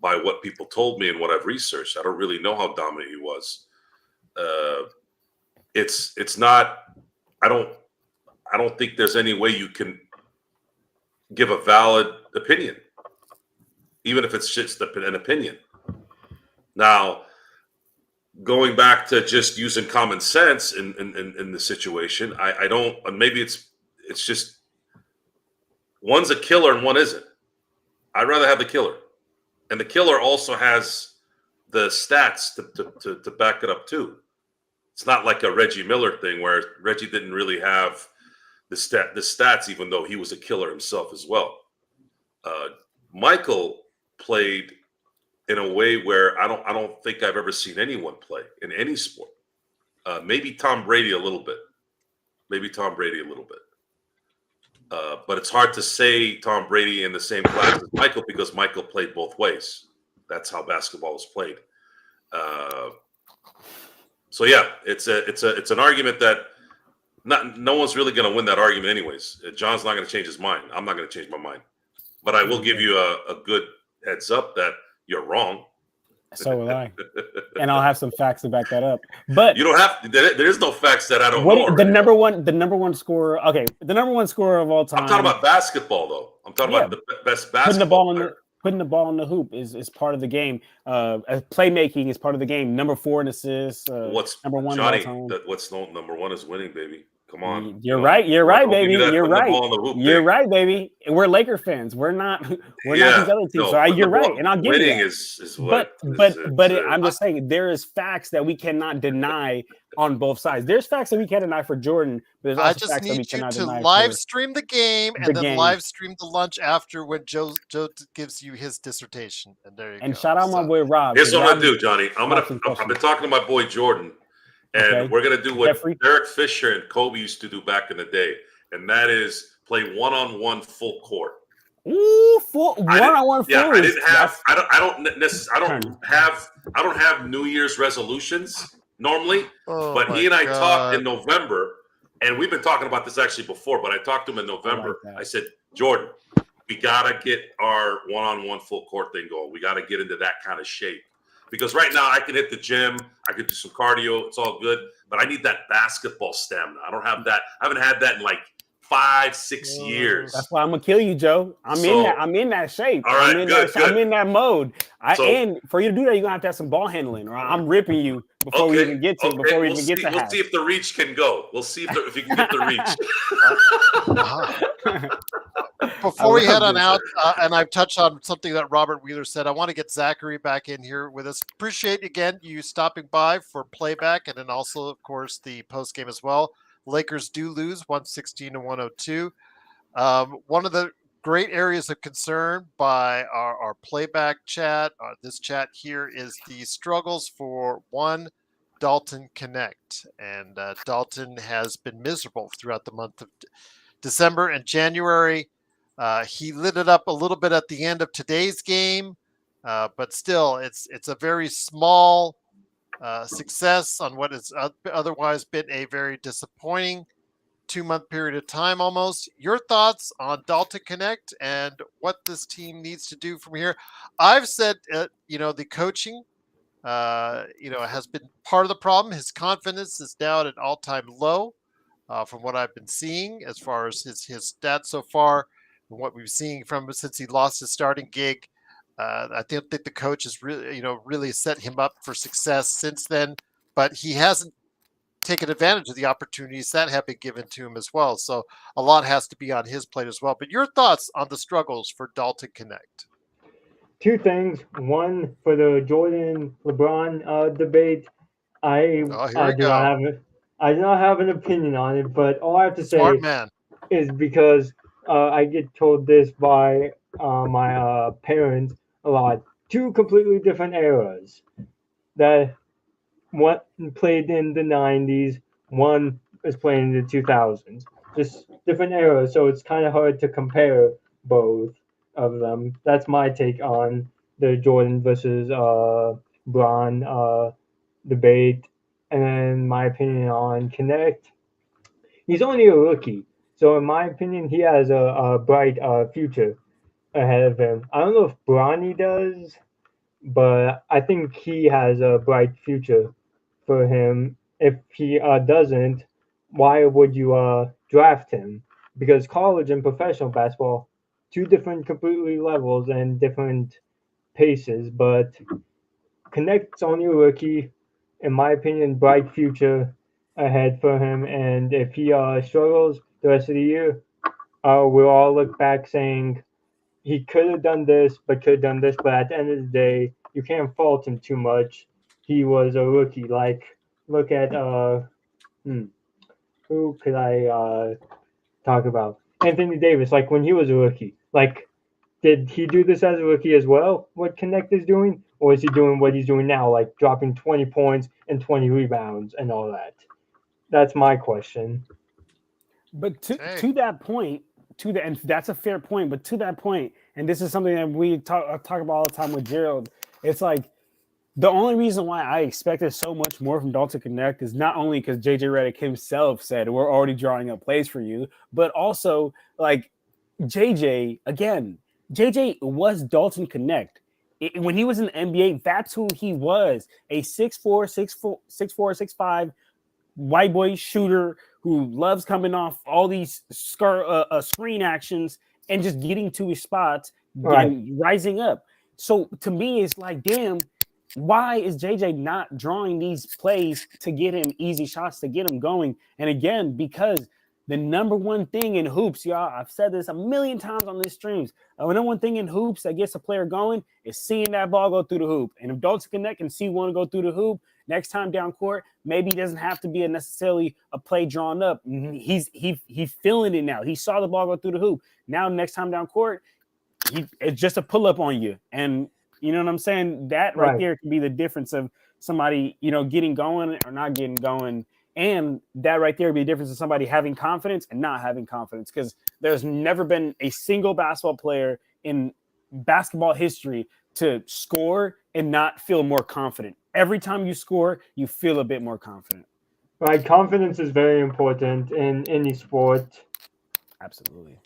D: what people told me and what I've researched. I don't really know how dominant he was. It's not. I don't think there's any way you can give a valid opinion, even if it's just an opinion. Now, going back to just using common sense in the situation, I don't. Maybe it's just one's a killer and one isn't. I'd rather have the killer, and the killer also has the stats to back it up too. It's not like a Reggie Miller thing where Reggie didn't really have the stats, even though he was a killer himself as well. Michael played in a way where I don't think I've ever seen anyone play in any sport. Maybe Tom Brady a little bit. But it's hard to say Tom Brady in the same class as Michael, because Michael played both ways. That's how basketball was played. So yeah, it's an argument that no one's really going to win that argument anyways. John's not going to change his mind. I'm not going to change my mind. But I will give you a good heads up that you're wrong.
B: So will I, and I'll have some facts to back that up. But
D: you don't have. There is no facts that I don't know.
B: The number one scorer. Okay, the number one scorer of all time.
D: I'm talking about basketball, though. I'm talking about the best basketball.
B: Putting the ball in the hoop is part of the game. Playmaking is part of the game. Number 4 in assists.
D: What's
B: number 1?
D: Johnny? Number 1 is winning, baby. Come on.
B: You're right, baby. You're right, baby. We're Laker fans. We're not these other teams.
D: No,
B: so you're right, and I'll give you that.
D: Winning is what.
B: I'm just saying there is facts that we cannot deny on both sides. There's facts that we can't deny for Jordan, but there's also facts that we cannot deny.
A: I just need you to live stream the game and then live stream the lunch after when Joe gives you his dissertation. And there you go.
B: And shout out my boy Rob.
D: Here's what I'm gonna do, Johnny. I've been talking to my boy Jordan. And we're going to do what Derek Fisher and Kobe used to do back in the day. And that is play one-on-one full court.
B: Ooh, one-on-one full.
D: Yeah, I don't have New Year's resolutions normally, but he and I talked in November, and we've been talking about this actually before, but I talked to him in November. I said, Jordan, we got to get our one-on-one full court thing going. We got to get into that kind of shape. Because right now I can hit the gym, I could do some cardio, it's all good, but I need that basketball stamina. I don't have that. I haven't had that in like 5-6 years.
B: That's why I'm gonna kill you, Joe. I'm in that shape.
D: All right, good.
B: I'm in that mode. And for you to do that, you're gonna have to have some ball handling, or I'm ripping you before we even get to
D: We'll see if the reach can go. We'll see if you can get the reach.
A: Before we head on out, and I've touched on something that Robert Wheeler said, I want to get Zachary back in here with us. Appreciate, again, you stopping by for playback, and then also, of course, the post game as well. Lakers do lose 116-102. One of the great areas of concern by our playback chat, this chat here, is the struggles for one Dalton Connect. And Dalton has been miserable throughout the month of December and January. He lit it up a little bit at the end of today's game, but still, it's a very small success on what has otherwise been a very disappointing 2-month period of time almost. Your thoughts on Dalton Connect and what this team needs to do from here? I've said, the coaching, has been part of the problem. His confidence is now at an all-time low from what I've been seeing as far as his stats so far. What we've seen from him since he lost his starting gig. I don't think the coach has really set him up for success since then, but he hasn't taken advantage of the opportunities that have been given to him as well. So a lot has to be on his plate as well. But your thoughts on the struggles for Dalton Connect?
C: Two things. One, for the Jordan LeBron debate, I
A: Oh, here
C: I
A: we
C: do not
A: go.
C: have I do not have an opinion on it, but all I have to
A: Smart
C: say
A: man.
C: is because I get told this by my parents a lot. Two completely different eras. That one played in the 90s, one is playing in the 2000s. Just different eras, so it's kind of hard to compare both of them. That's my take on the Jordan versus Bron debate. And my opinion on Connect, he's only a rookie. So in my opinion, he has a bright future ahead of him. I don't know if Bronny does, but I think he has a bright future for him. If he doesn't, why would you draft him? Because college and professional basketball, two different completely levels and different paces. But Connect's only a rookie, in my opinion, bright future ahead for him. And if he struggles the rest of the year, we'll all look back saying he could have done this, but could have done this. But at the end of the day, you can't fault him too much. He was a rookie. Like, look at who could I talk about? Anthony Davis. Like when he was a rookie. Like, did he do this as a rookie as well? What Connect is doing, or is he doing what he's doing now, like dropping 20 points and 20 rebounds and all that? That's my question.
B: But to
A: Hey.
B: to that point, and that's a fair point. But to that point, and this is something that we talk about all the time with Gerald. It's like the only reason why I expected so much more from Dalton Connect is not only because JJ Redick himself said we're already drawing up plays for you, but also like JJ again. JJ was Dalton Connect. When he was in the NBA, that's who he was. A 6'4", 6'4", 6'4", 6'5", white boy shooter who loves coming off all these screen actions and just getting to his spots and rising up. So to me, it's like, damn, why is JJ not drawing these plays to get him easy shots, to get him going? And again, because the number one thing in hoops, y'all, I've said this a million times on these streams. The number one thing in hoops that gets a player going is seeing that ball go through the hoop. And if Dalton Connect can see one go through the hoop, next time down court, maybe it doesn't have to be necessarily a play drawn up. He's feeling it now. He saw the ball go through the hoop. Now, next time down court, it's just a pull up on you. And you know what I'm saying? That right there can be the difference of somebody, getting going or not getting going. And that right there would be the difference of somebody having confidence and not having confidence. Because there's never been a single basketball player in basketball history to score and not feel more confident. Every time you score, you feel a bit more confident.
C: Right. Confidence is very important in any sport.
B: Absolutely.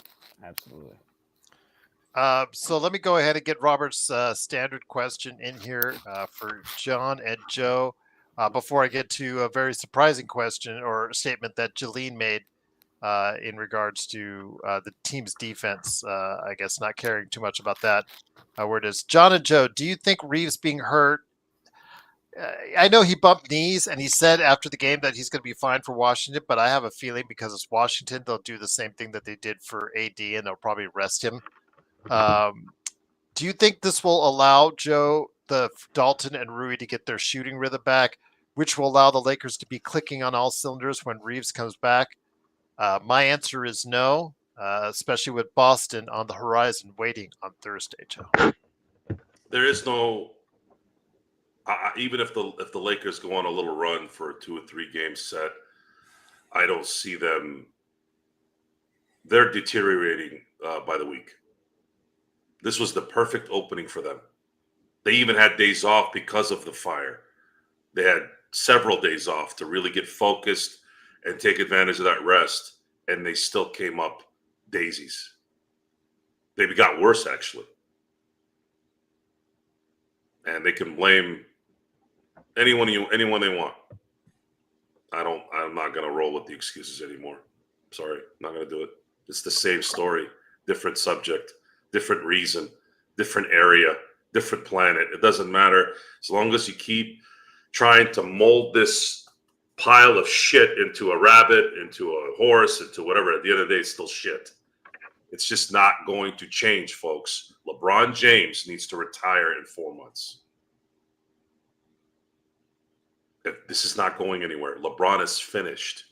A: So let me go ahead and get Robert's standard question in here for John and Joe before I get to a very surprising question or statement that Jolene made in regards to the team's defense. I guess not caring too much about that. Where it is, John and Joe, do you think Reeves being hurt? I know he bumped knees and he said after the game that he's going to be fine for Washington, but I have a feeling because it's Washington, they'll do the same thing that they did for AD and they'll probably rest him. Do you think this will allow Joe, the Dalton and Rui to get their shooting rhythm back, which will allow the Lakers to be clicking on all cylinders when Reeves comes back? My answer is no, especially with Boston on the horizon waiting on Thursday, Joe.
D: There is no, even if the Lakers go on a little run for a 2 or 3 game set, I don't see them. They're deteriorating by the week. This was the perfect opening for them. They even had days off because of the fire. They had several days off to really get focused and take advantage of that rest, and they still came up daisies. They got worse, actually. And they can blame anyone they want. I'm not going to roll with the excuses anymore. Sorry, I'm not going to do it. It's the same story, different subject, different reason, different area, different planet. It doesn't matter. As long as you keep trying to mold this pile of shit into a rabbit, into a horse, into whatever, at the end of the day, it's still shit. It's just not going to change, folks. LeBron James needs to retire in 4 months. This is not going anywhere. LeBron is finished.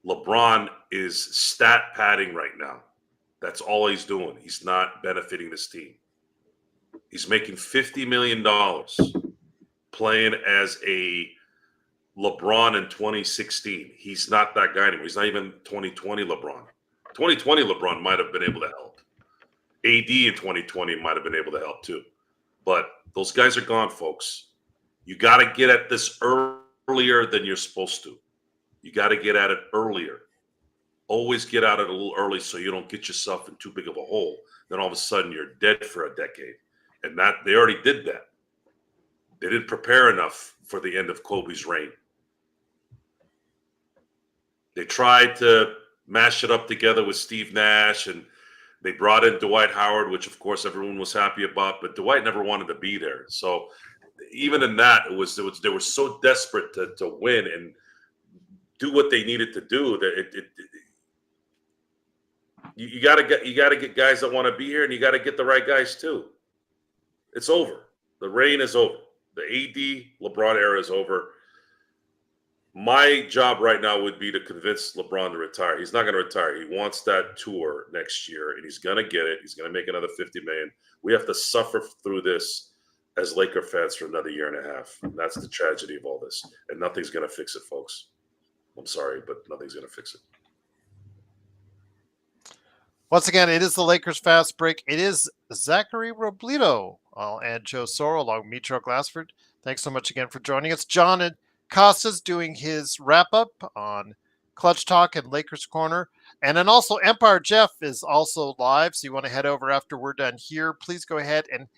D: LeBron is stat padding right now. That's all he's doing. He's not benefiting this team. He's making $50 million playing as a LeBron in 2016. He's not that guy anymore. He's not even 2020 LeBron. 2020 LeBron might have been able to help. AD in 2020 might have been able to help too. But those guys are gone, folks. You got to get at this earlier than you're supposed to. You got to get at it earlier. Always get out it a little early so you don't get yourself in too big of a hole. Then all of a sudden you're dead for a decade. And that they already did that. They didn't prepare enough for the end of Kobe's reign. They tried to mash it up together with Steve Nash, and they brought in Dwight Howard, which of course everyone was happy about, but Dwight never wanted to be there. So even in that, they were so desperate to win and do what they needed to do that you got to get guys that want to be here, and you got to get the right guys too. It's over. The reign is over. The AD LeBron era is over. My job right now would be to convince LeBron to retire. He's not going to retire. He wants that tour next year, and he's going to get it. He's going to make another $50 million. We have to suffer through this as Laker fans for another year and a half. And that's the tragedy of all this. And nothing's going to fix it, folks. I'm sorry, but nothing's going to fix it.
A: Once again, it is the Lakers Fast Break. It is Zachary Robledo and Joe Soro along with me, Joe Glassford. Thanks so much again for joining us. John and Costas doing his wrap-up on Clutch Talk and Lakers Corner. And then also Empire Jeff is also live, so you want to head over after we're done here. Please go ahead and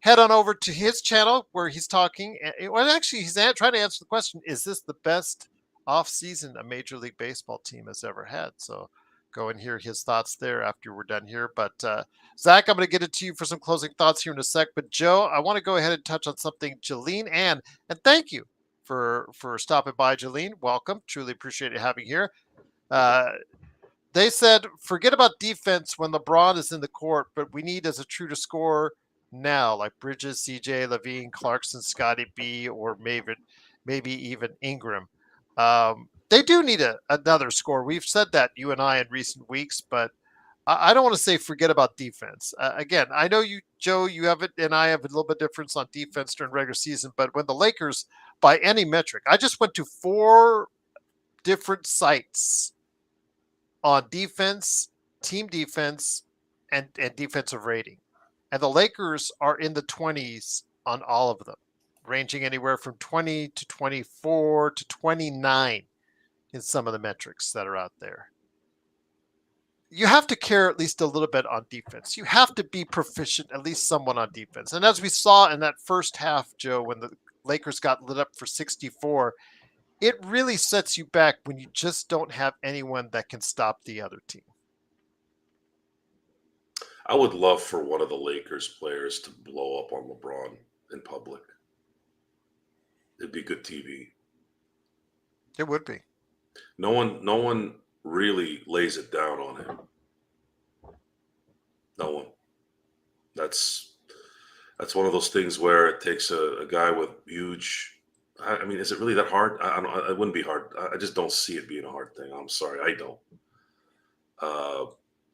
A: head on over to his channel where he's talking. Well, actually, he's trying to answer the question, is this the best off-season a Major League Baseball team has ever had? So go and hear his thoughts there after we're done here. But Zach, I'm going to get it to you for some closing thoughts here in a sec. But Joe, I want to go ahead and touch on something Jolene and thank you for stopping by, Jolene. Welcome. Truly appreciate it having here. They said, forget about defense when LeBron is in the court, but we need as a true to score now, like Bridges, CJ, Levine, Clarkson, Scotty B, or maybe even Ingram. They do need another score. We've said that, you and I, in recent weeks, but I don't want to say forget about defense. Again, I know you, Joe, you have it, and I have a little bit difference on defense during regular season, but when the Lakers, by any metric, I just went to 4 different sites on defense, team defense, and defensive rating. And the Lakers are in the 20s on all of them, ranging anywhere from 20 to 24 to 29 in some of the metrics that are out there. You have to care at least a little bit on defense. You have to be proficient, at least somewhat on defense. And as we saw in that first half, Joe, when the Lakers got lit up for 64, it really sets you back when you just don't have anyone that can stop the other team.
D: I would love for one of the Lakers players to blow up on LeBron in public. It'd be good TV.
A: It would be.
D: No one really lays it down on him. No one. That's one of those things where it takes a guy with huge. I mean, is it really that hard? It wouldn't be hard. I just don't see it being a hard thing. I'm sorry, I don't.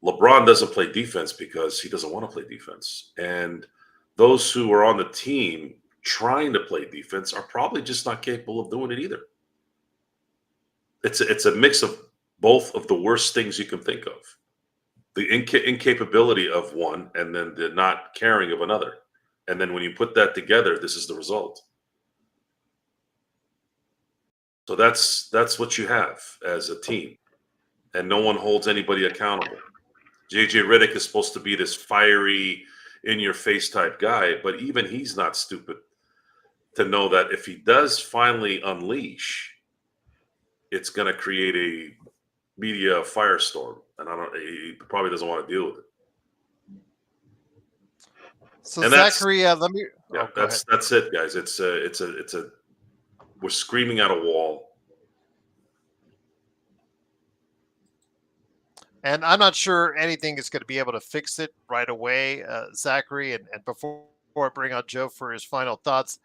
D: LeBron doesn't play defense because he doesn't want to play defense, and those who are on the team trying to play defense are probably just not capable of doing it either. It's a mix of both of the worst things you can think of. The incapability of one, and then the not caring of another. And then when you put that together, this is the result. So that's what you have as a team. And no one holds anybody accountable. JJ Redick is supposed to be this fiery, in-your-face type guy, but even he's not stupid to know that if he does finally unleash, it's going to create a media firestorm, and he probably doesn't want to deal with it.
A: So
D: And that's
A: Zachary, let me.
D: yeah,
A: Oh, go ahead.
D: that's it, guys. It's a we're screaming at a wall.
A: And I'm not sure anything is going to be able to fix it right away, Zachary. And before I bring on Joe for his final thoughts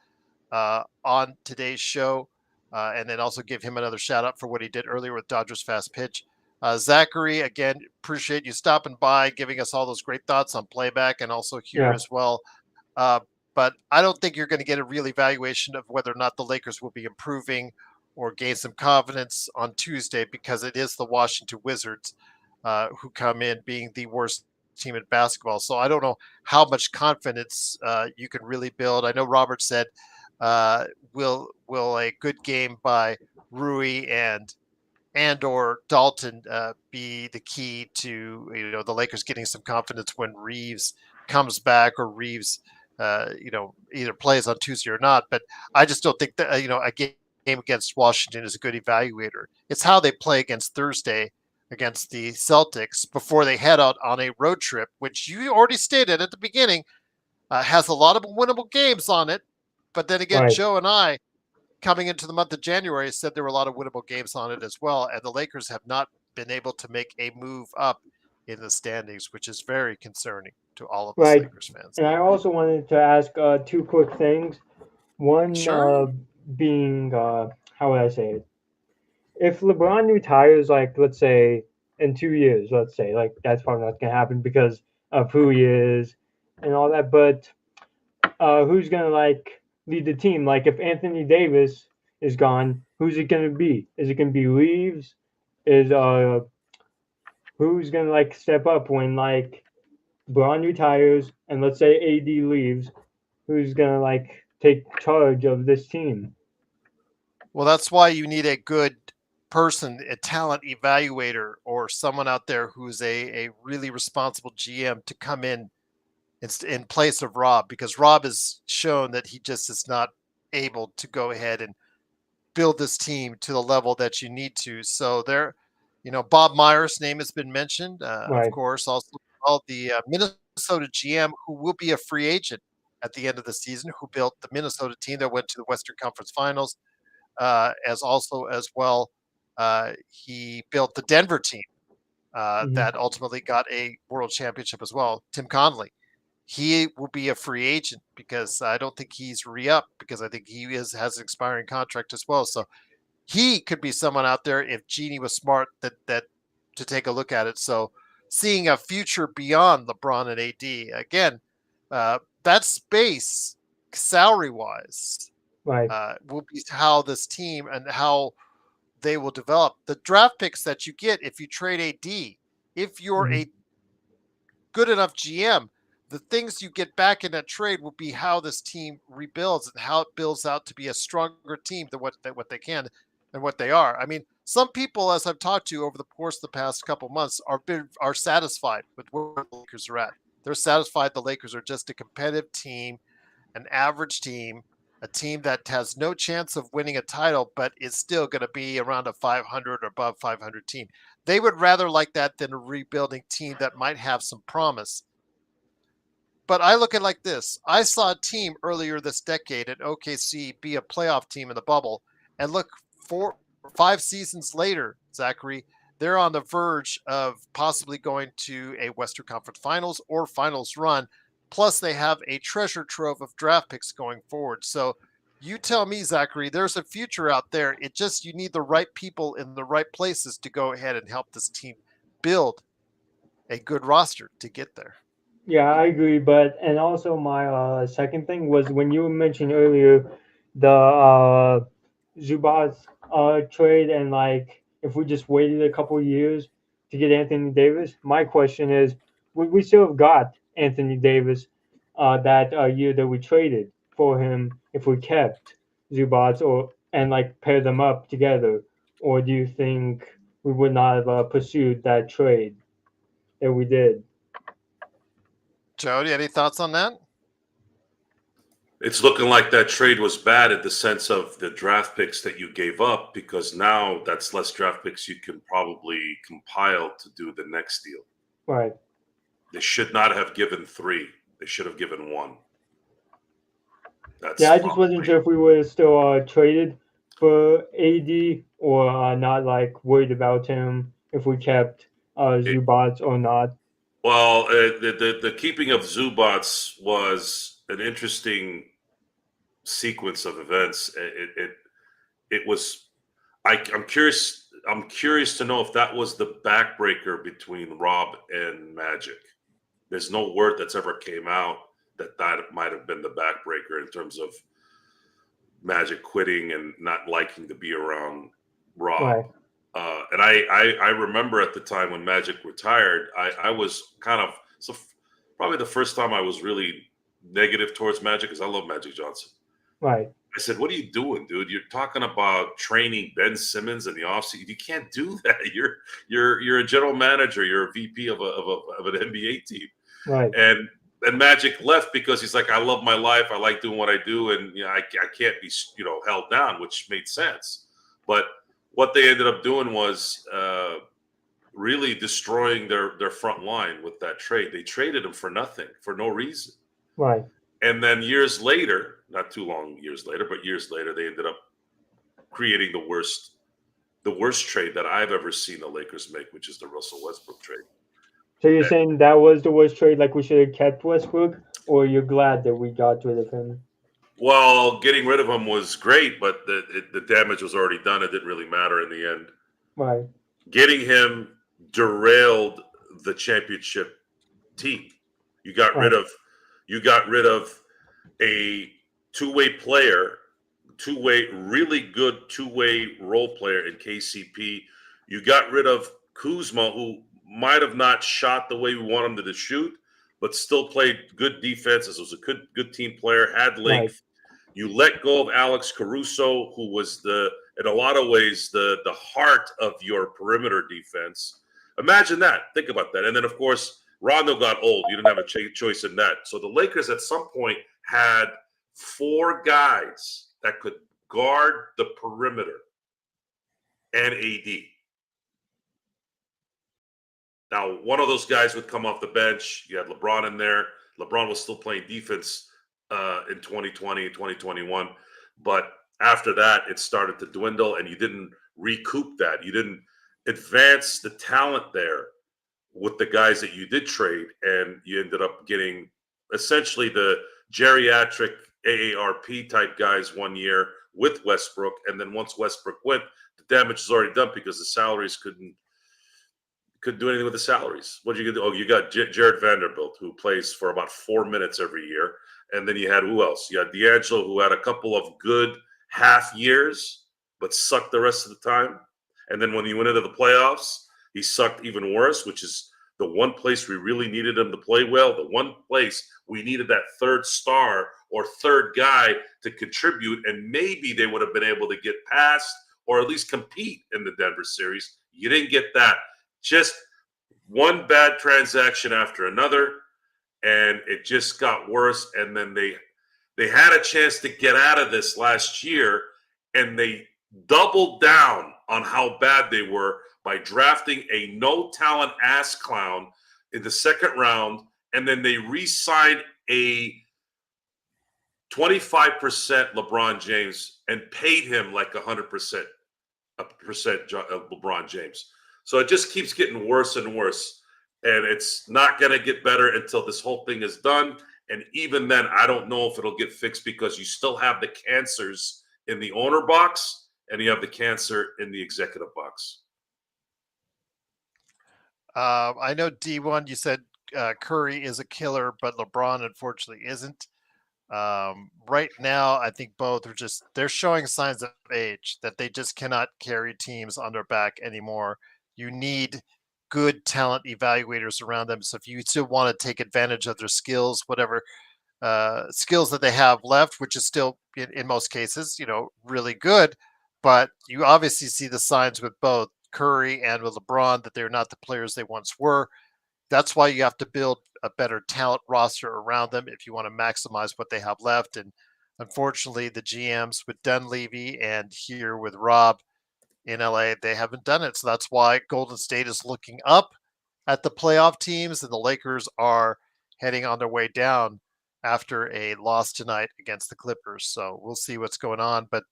A: on today's show, and then also give him another shout out for what he did earlier with Dodgers Fast Pitch. Zachary, again, appreciate you stopping by, giving us all those great thoughts on playback and also here
C: Yeah.
A: as well. But I don't think you're going to get a real evaluation of whether or not the Lakers will be improving or gain some confidence on Tuesday because it is the Washington Wizards who come in being the worst team in basketball. So I don't know how much confidence you can really build. I know Robert said, will a good game by Rui and or Dalton be the key to the Lakers getting some confidence when Reeves comes back or Reeves either plays on Tuesday or not. But I just don't think that a game against Washington is a good evaluator. It's how they play against Thursday against the Celtics before they head out on a road trip, which you already stated at the beginning has a lot of winnable games on it. But then again,
C: Right.
A: Joe and I, coming into the month of January, said there were a lot of winnable games on it as well. And the Lakers have not been able to make a move up in the standings, which is very concerning to all of us
C: Right.
A: Lakers fans.
C: And I also wanted to ask two quick things. One
A: Sure.
C: being, how would I say it? If LeBron retires, like, let's say in 2 years, let's say, like, that's probably not going to happen because of who he is and all that. But who's going to, like, lead the team? Like, if Anthony Davis is gone, who's it going to be? Is it going to be Reeves? Is, who's going to, like, step up when, like, Braun retires and let's say AD leaves? Who's going to, like, take charge of this team?
A: Well, that's why you need a good person, a talent evaluator, or someone out there who's a really responsible GM to come in place of Rob, because Rob has shown that he just is not able to go ahead and build this team to the level that you need to. So there, Bob Myers' name has been mentioned, of
C: Right.
A: course, also the Minnesota GM who will be a free agent at the end of the season, who built the Minnesota team that went to the Western Conference Finals, as well. He built the Denver team
C: Hmm.
A: that ultimately got a world championship as well. Tim Conley, he will be a free agent because I don't think he's re-up because I think he has an expiring contract as well. So he could be someone out there if Genie was smart that to take a look at it. So seeing a future beyond LeBron and AD again, that space salary wise
C: Right.
A: will be how this team and how they will develop. The draft picks that you get if you trade AD, if you're
C: Hmm.
A: a good enough GM, the things you get back in that trade will be how this team rebuilds and how it builds out to be a stronger team than what they can and what they are. I mean, some people, as I've talked to over the course of the past couple months, are satisfied with where the Lakers are at. They're satisfied the Lakers are just a competitive team, an average team, a team that has no chance of winning a title, but is still going to be around a 500 or above 500 team. They would rather like that than a rebuilding team that might have some promise. But I look at it like this. I saw a team earlier this decade at OKC be a playoff team in the bubble. And look, 5 seasons later, Zachary, they're on the verge of possibly going to a Western Conference Finals or Finals run. Plus, they have a treasure trove of draft picks going forward. So you tell me, Zachary, there's a future out there. It just, you need the right people in the right places to go ahead and help this team build a good roster to get there.
C: Yeah, I agree. But and also my second thing was when you mentioned earlier the Zubats trade and like if we just waited a couple years to get Anthony Davis. My question is, would we still have got Anthony Davis that year that we traded for him if we kept Zubats or and like pair them up together, or do you think we would not have pursued that trade that we did?
A: Jody, any thoughts on that?
D: It's looking like that trade was bad in the sense of the draft picks that you gave up, because now that's less draft picks you can probably compile to do the next deal.
C: Right.
D: They should not have given 3. They should have given one. That's
C: Yeah, I just wasn't sure if we would have still traded for AD or not, like worried about him if we kept Zubats or not.
D: Well, the keeping of Zubats was an interesting sequence of events. It was. I'm curious. I'm curious to know if that was the backbreaker between Rob and Magic. There's no word that's ever came out that might have been the backbreaker in terms of Magic quitting and not liking to be around Rob.
C: Right.
D: And I remember at the time when Magic retired, I was kind of probably the first time I was really negative towards Magic because I love Magic Johnson.
C: Right.
D: I said, "What are you doing, dude? You're talking about training Ben Simmons in the offseason. You can't do that. You're a general manager. You're a VP of an NBA team."
C: Right.
D: And Magic left because he's like, "I love my life. I like doing what I do, and I can't be held down," which made sense. But what they ended up doing was really destroying their front line with that trade. They traded him for nothing, for no reason.
C: Right.
D: And then years later, not too long years later, but years later, they ended up creating the worst trade that I've ever seen the Lakers make, which is the Russell Westbrook trade.
C: So you're saying that was the worst trade, like we should have kept Westbrook, or you're glad that we got rid of him?
D: Well, getting rid of him was great, but the damage was already done. It didn't really matter in the end.
C: Right.
D: Getting him derailed the championship team. You got rid of a two-way player, really good two-way role player in KCP. You got rid of Kuzma, who might have not shot the way we want him to shoot, but still played good defense. As was a good team player, had length. Right. You let go of Alex Caruso, who was in a lot of ways the heart of your perimeter defense. Imagine that. Think about that. And then, of course, Rondo got old. You didn't have a choice in that. So the Lakers at some point had 4 guys that could guard the perimeter and AD. Now, one of those guys would come off the bench. You had LeBron in there. LeBron was still playing defense in 2020, 2021. But after that, it started to dwindle, and you didn't recoup that. You didn't advance the talent there with the guys that you did trade, and you ended up getting essentially the geriatric AARP type guys one year with Westbrook, and then once Westbrook went, the damage is already done because the salaries couldn't do anything with the salaries. What did you do? Oh, you got Jared Vanderbilt, who plays for about 4 minutes every year, and then you had who else? You had D'Angelo, who had a couple of good half years, but sucked the rest of the time, and then when he went into the playoffs, he sucked even worse, which is the one place we really needed him to play well, the one place we needed that third star or third guy to contribute, and maybe they would have been able to get past or at least compete in the Denver series. You didn't get that. Just one bad transaction after another, and it just got worse. And then they had a chance to get out of this last year, and they doubled down on how bad they were by drafting a no-talent ass clown in the second round, and then they re-signed a 25% LeBron James and paid him like 100% LeBron James. So it just keeps getting worse and worse, and it's not going to get better until this whole thing is done. And even then, I don't know if it'll get fixed because you still have the cancers in the owner box and you have the cancer in the executive box.
A: I know D1, you said Curry is a killer, but LeBron unfortunately isn't. Right now, I think both are they're showing signs of age that they just cannot carry teams on their back anymore. You need good talent evaluators around them. So if you still want to take advantage of their skills, whatever skills that they have left, which is still in most cases, really good, but you obviously see the signs with both Curry and with LeBron that they're not the players they once were. That's why you have to build a better talent roster around them if you want to maximize what they have left. And unfortunately, the GMs with Dunleavy and here with Rob in LA, they haven't done it. So that's why Golden State is looking up at the playoff teams, and the Lakers are heading on their way down after a loss tonight against the Clippers. So we'll see what's going on. But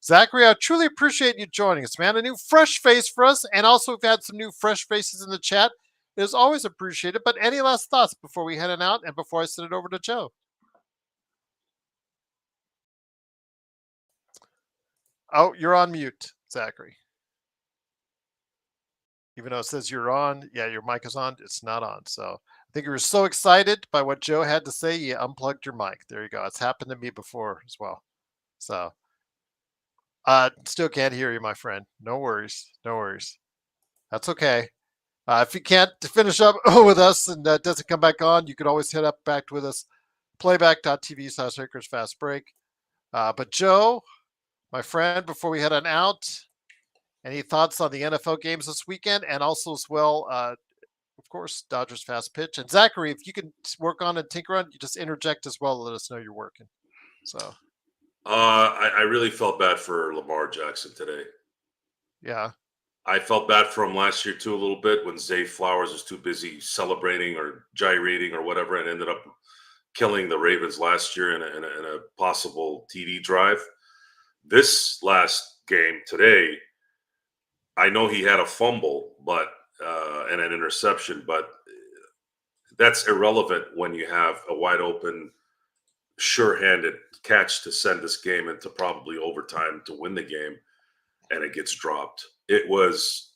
A: Zachary, I truly appreciate you joining us, man. A new fresh face for us, and also we've had some new fresh faces in the chat. It is always appreciated. But any last thoughts before we head out and before I send it over to Joe? Oh, you're on mute, Zachary. Even though it says you're on, yeah, your mic is on. It's not on. So I think you were so excited by what Joe had to say, you unplugged your mic. There you go. It's happened to me before as well. So still can't hear you, my friend. No worries. No worries. That's okay. If you can't finish up with us and that doesn't come back on, you can always hit up back with us, playback.tv/LakersFastBreak. But Joe, my friend, before we head on out, any thoughts on the NFL games this weekend, and also as well, of course, Dodgers fast pitch. And Zachary, if you can work on and tinker on, you just interject as well. Let us know you're working. So,
D: I really felt bad for Lamar Jackson today.
A: yeah,
D: I felt bad for him last year too a little bit when Zay Flowers was too busy celebrating or gyrating or whatever, and ended up killing the Ravens last year in a possible TD drive. This last game today, I know he had a fumble, but and an interception, but that's irrelevant when you have a wide open, sure-handed catch to send this game into probably overtime to win the game, and it gets dropped. It's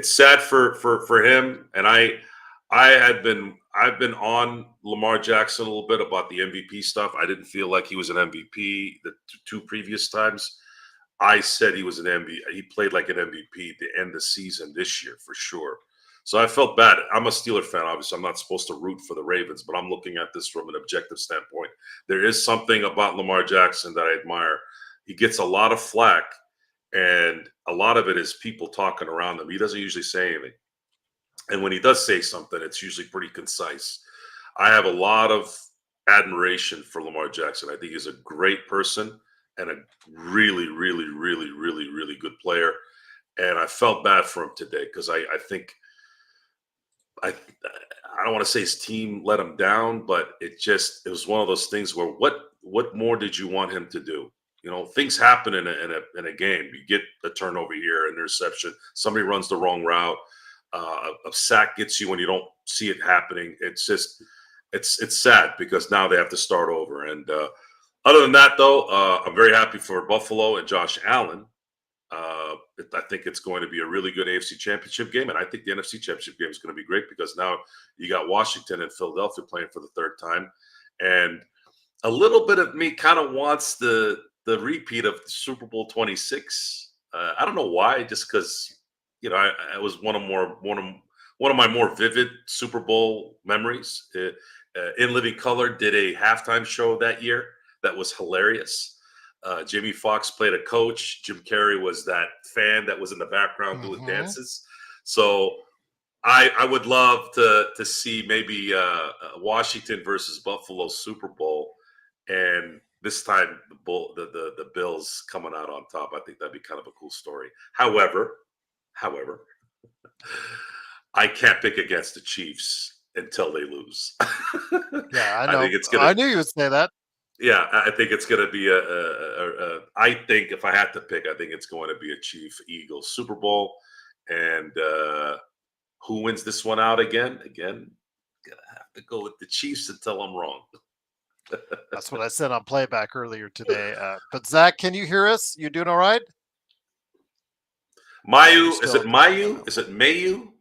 D: sad for him, and I've been on Lamar Jackson a little bit about the MVP stuff. I didn't feel like he was an MVP the two previous times. I said he was an MVP. He played like an MVP to end the season this year for sure. So I felt bad. I'm a Steeler fan, obviously. I'm not supposed to root for the Ravens, but I'm looking at this from an objective standpoint. There is something about Lamar Jackson that I admire. He gets a lot of flack, and a lot of it is people talking around him. He doesn't usually say anything. And when he does say something, it's usually pretty concise. I have a lot of admiration for Lamar Jackson. I think he's a great person and a really, really, really, really, really good player. And I felt bad for him today because I think I don't want to say his team let him down, but it was one of those things where what more did you want him to do? You know, things happen in a game. You get a turnover here, an interception, somebody runs the wrong route, a sack gets you when you don't see it happening. It's just it's sad because now they have to start over. And other than that, though, I'm very happy for Buffalo and Josh Allen. I think it's going to be a really good AFC Championship game, and I think the NFC Championship game is going to be great because now you got Washington and Philadelphia playing for the third time, and a little bit of me kind of wants the repeat of Super Bowl 26. I don't know why, just because I was one of my more vivid Super Bowl memories. In Living Color did a halftime show that year that was hilarious. Jimmy Fox played a coach. Jim Carrey was that fan that was in the background doing dances. So I would love to see maybe Washington versus Buffalo Super Bowl, and this time the Bills coming out on top. I think that'd be kind of a cool story. However, I can't pick against the Chiefs until they lose.
A: Yeah, I know. I knew you would say that.
D: Yeah, I think it's going to be I think if I had to pick, I think it's going to be a Chiefs-Eagles Super Bowl. And who wins this one out again? Again, going to have to go with the Chiefs until I'm wrong.
A: That's what I said on playback earlier today. But Zach, can you hear us? You doing all right?
D: Mayu, is it Mayu? Is it Mayu?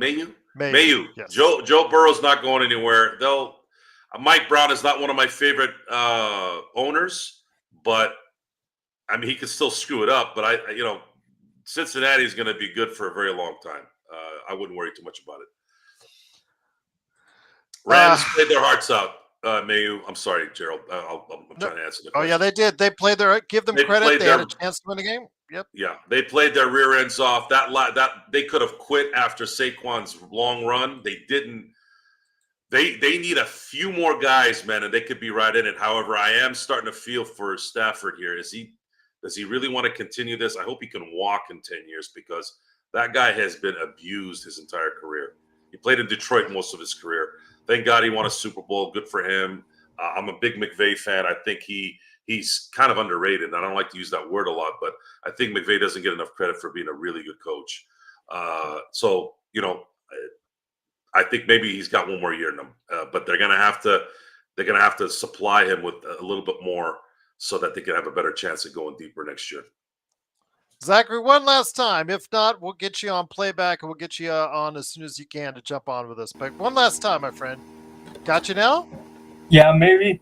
D: Mayu.
A: Yes.
D: Joe Burrow's not going anywhere. Mike Brown is not one of my favorite owners, but I mean he could still screw it up. But Cincinnati is going to be good for a very long time. I wouldn't worry too much about it. Rams played their hearts out. Mayu, I'm sorry, Gerald. I'm trying to answer the question.
A: Oh yeah, they did. They played give them credit. They had a chance to win the game. Yep.
D: Yeah, they played their rear ends off. That they could have quit after Saquon's long run. They didn't. They need a few more guys, man, and they could be right in it. However, I am starting to feel for Stafford here. Does he really want to continue this? I hope he can walk in 10 years because that guy has been abused his entire career. He played in Detroit most of his career. thank God he won a Super Bowl. Good for him. I'm a big McVay fan. I think he's kind of underrated. I don't like to use that word a lot, but I think McVay doesn't get enough credit for being a really good coach. So, I think maybe he's got one more year in him, but they're gonna have to supply him with a little bit more so that they can have a better chance of going deeper next year.
A: Zachary, one last time. If not, we'll get you on playback and we'll get you on as soon as you can to jump on with us. But one last time, my friend. Got you now?
E: Yeah, maybe.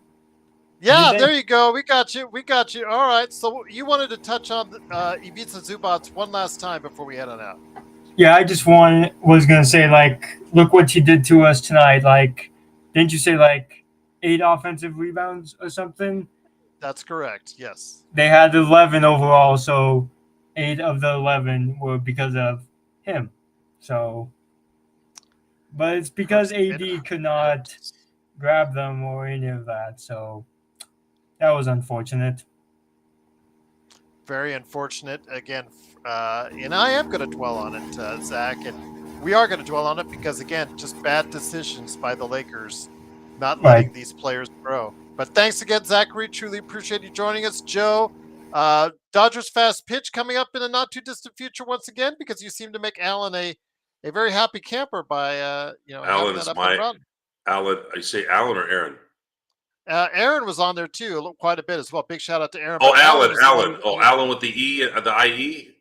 A: Yeah,
E: Anything?
A: there you go. We got you. We got you. All right. So you wanted to touch on Ivica Zubats one last time before we head on out.
E: Yeah, I just was gonna say, like, look what you did to us tonight. Like, didn't you say like 8 offensive rebounds or something?
A: That's correct. Yes.
E: They had 11 overall, so 8 of the 11 were because of him. So, but it's because AD could not grab them or any of that. So that was unfortunate.
A: Very unfortunate. Again, and I am going to dwell on it, Zach, and we are going to dwell on it because, again, just bad decisions by the Lakers, not letting these players grow. But thanks again, Zachary. Truly appreciate you joining us. Joe, Dodgers fast pitch coming up in the not too distant future once again, because you seem to make Alan a very happy camper by
D: Alan
A: having
D: is
A: that up and running.
D: Alan. I say Alan or Aaron?
A: Aaron was on there too, quite a bit as well. Big shout out to Aaron.
D: Oh,
A: But
D: Alan.
A: was
D: Alan with the E, the IE.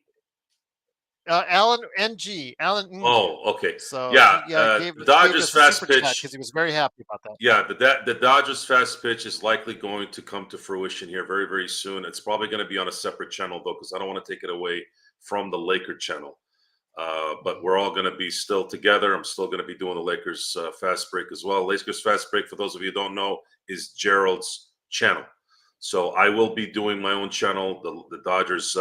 A: Alan NG. Alan. NG.
D: Oh, okay.
A: So
D: yeah,
A: gave
D: the Dodgers
A: us a
D: fast
A: super chat
D: pitch
A: because he was very happy about that.
D: Yeah, the Dodgers fast pitch is likely going to come to fruition here very, very soon. It's probably going to be on a separate channel though, because I don't want to take it away from the Laker channel. But we're all going to be still together. I'm still going to be doing the Lakers fast break as well. Lakers fast break, for those of you who don't know, is Gerald's channel. So I will be doing my own channel. The Dodgers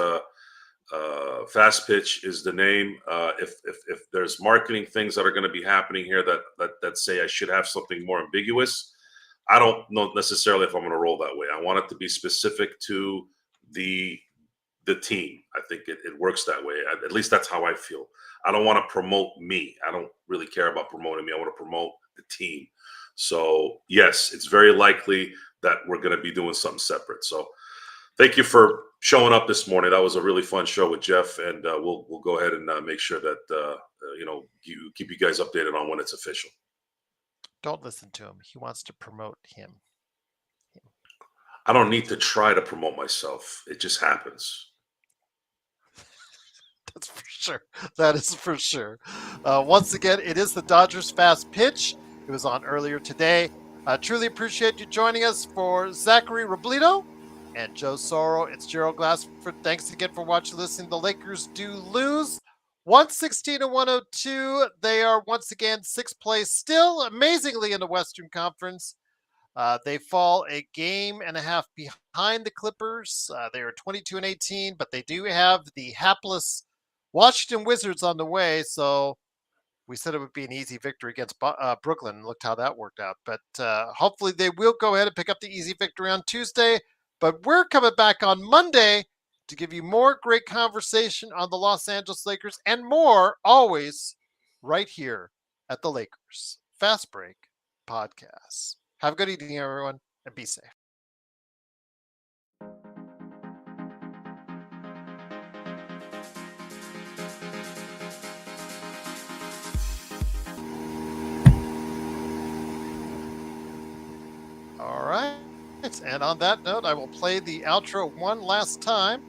D: fast pitch is the name. If there's marketing things that are going to be happening here that say I should have something more ambiguous, I don't know necessarily if I'm going to roll that way. I want it to be specific to the team. I think it works that way. At least that's how I feel. I don't want to promote me. I don't really care about promoting me. I want to promote the team. So yes, it's very likely that we're going to be doing something separate. So thank you for showing up this morning. That was a really fun show with Jeff, and we'll go ahead and make sure that you keep you guys updated on when it's official.
A: Don't listen to him. He wants to promote him.
D: I don't need to try to promote myself. It just happens.
A: That's for sure. That is for sure. Once again, it is the Dodgers fast pitch. It was on earlier today. Truly appreciate you joining us. For Zachary Robledo and Joe Soro, it's Gerald Glassford. Thanks again for watching, listening. The Lakers do lose 116-102. They are once again sixth place, still amazingly in the Western Conference. They fall a game and a half behind the Clippers. They are 22-18, but they do have the hapless Washington Wizards on the way. So we said it would be an easy victory against Brooklyn. Looked how that worked out. But hopefully they will go ahead and pick up the easy victory on Tuesday. But we're coming back on Monday to give you more great conversation on the Los Angeles Lakers and more, always right here at the Lakers Fast Break Podcast. Have a good evening, everyone, and be safe. All right. And on that note, I will play the outro one last time.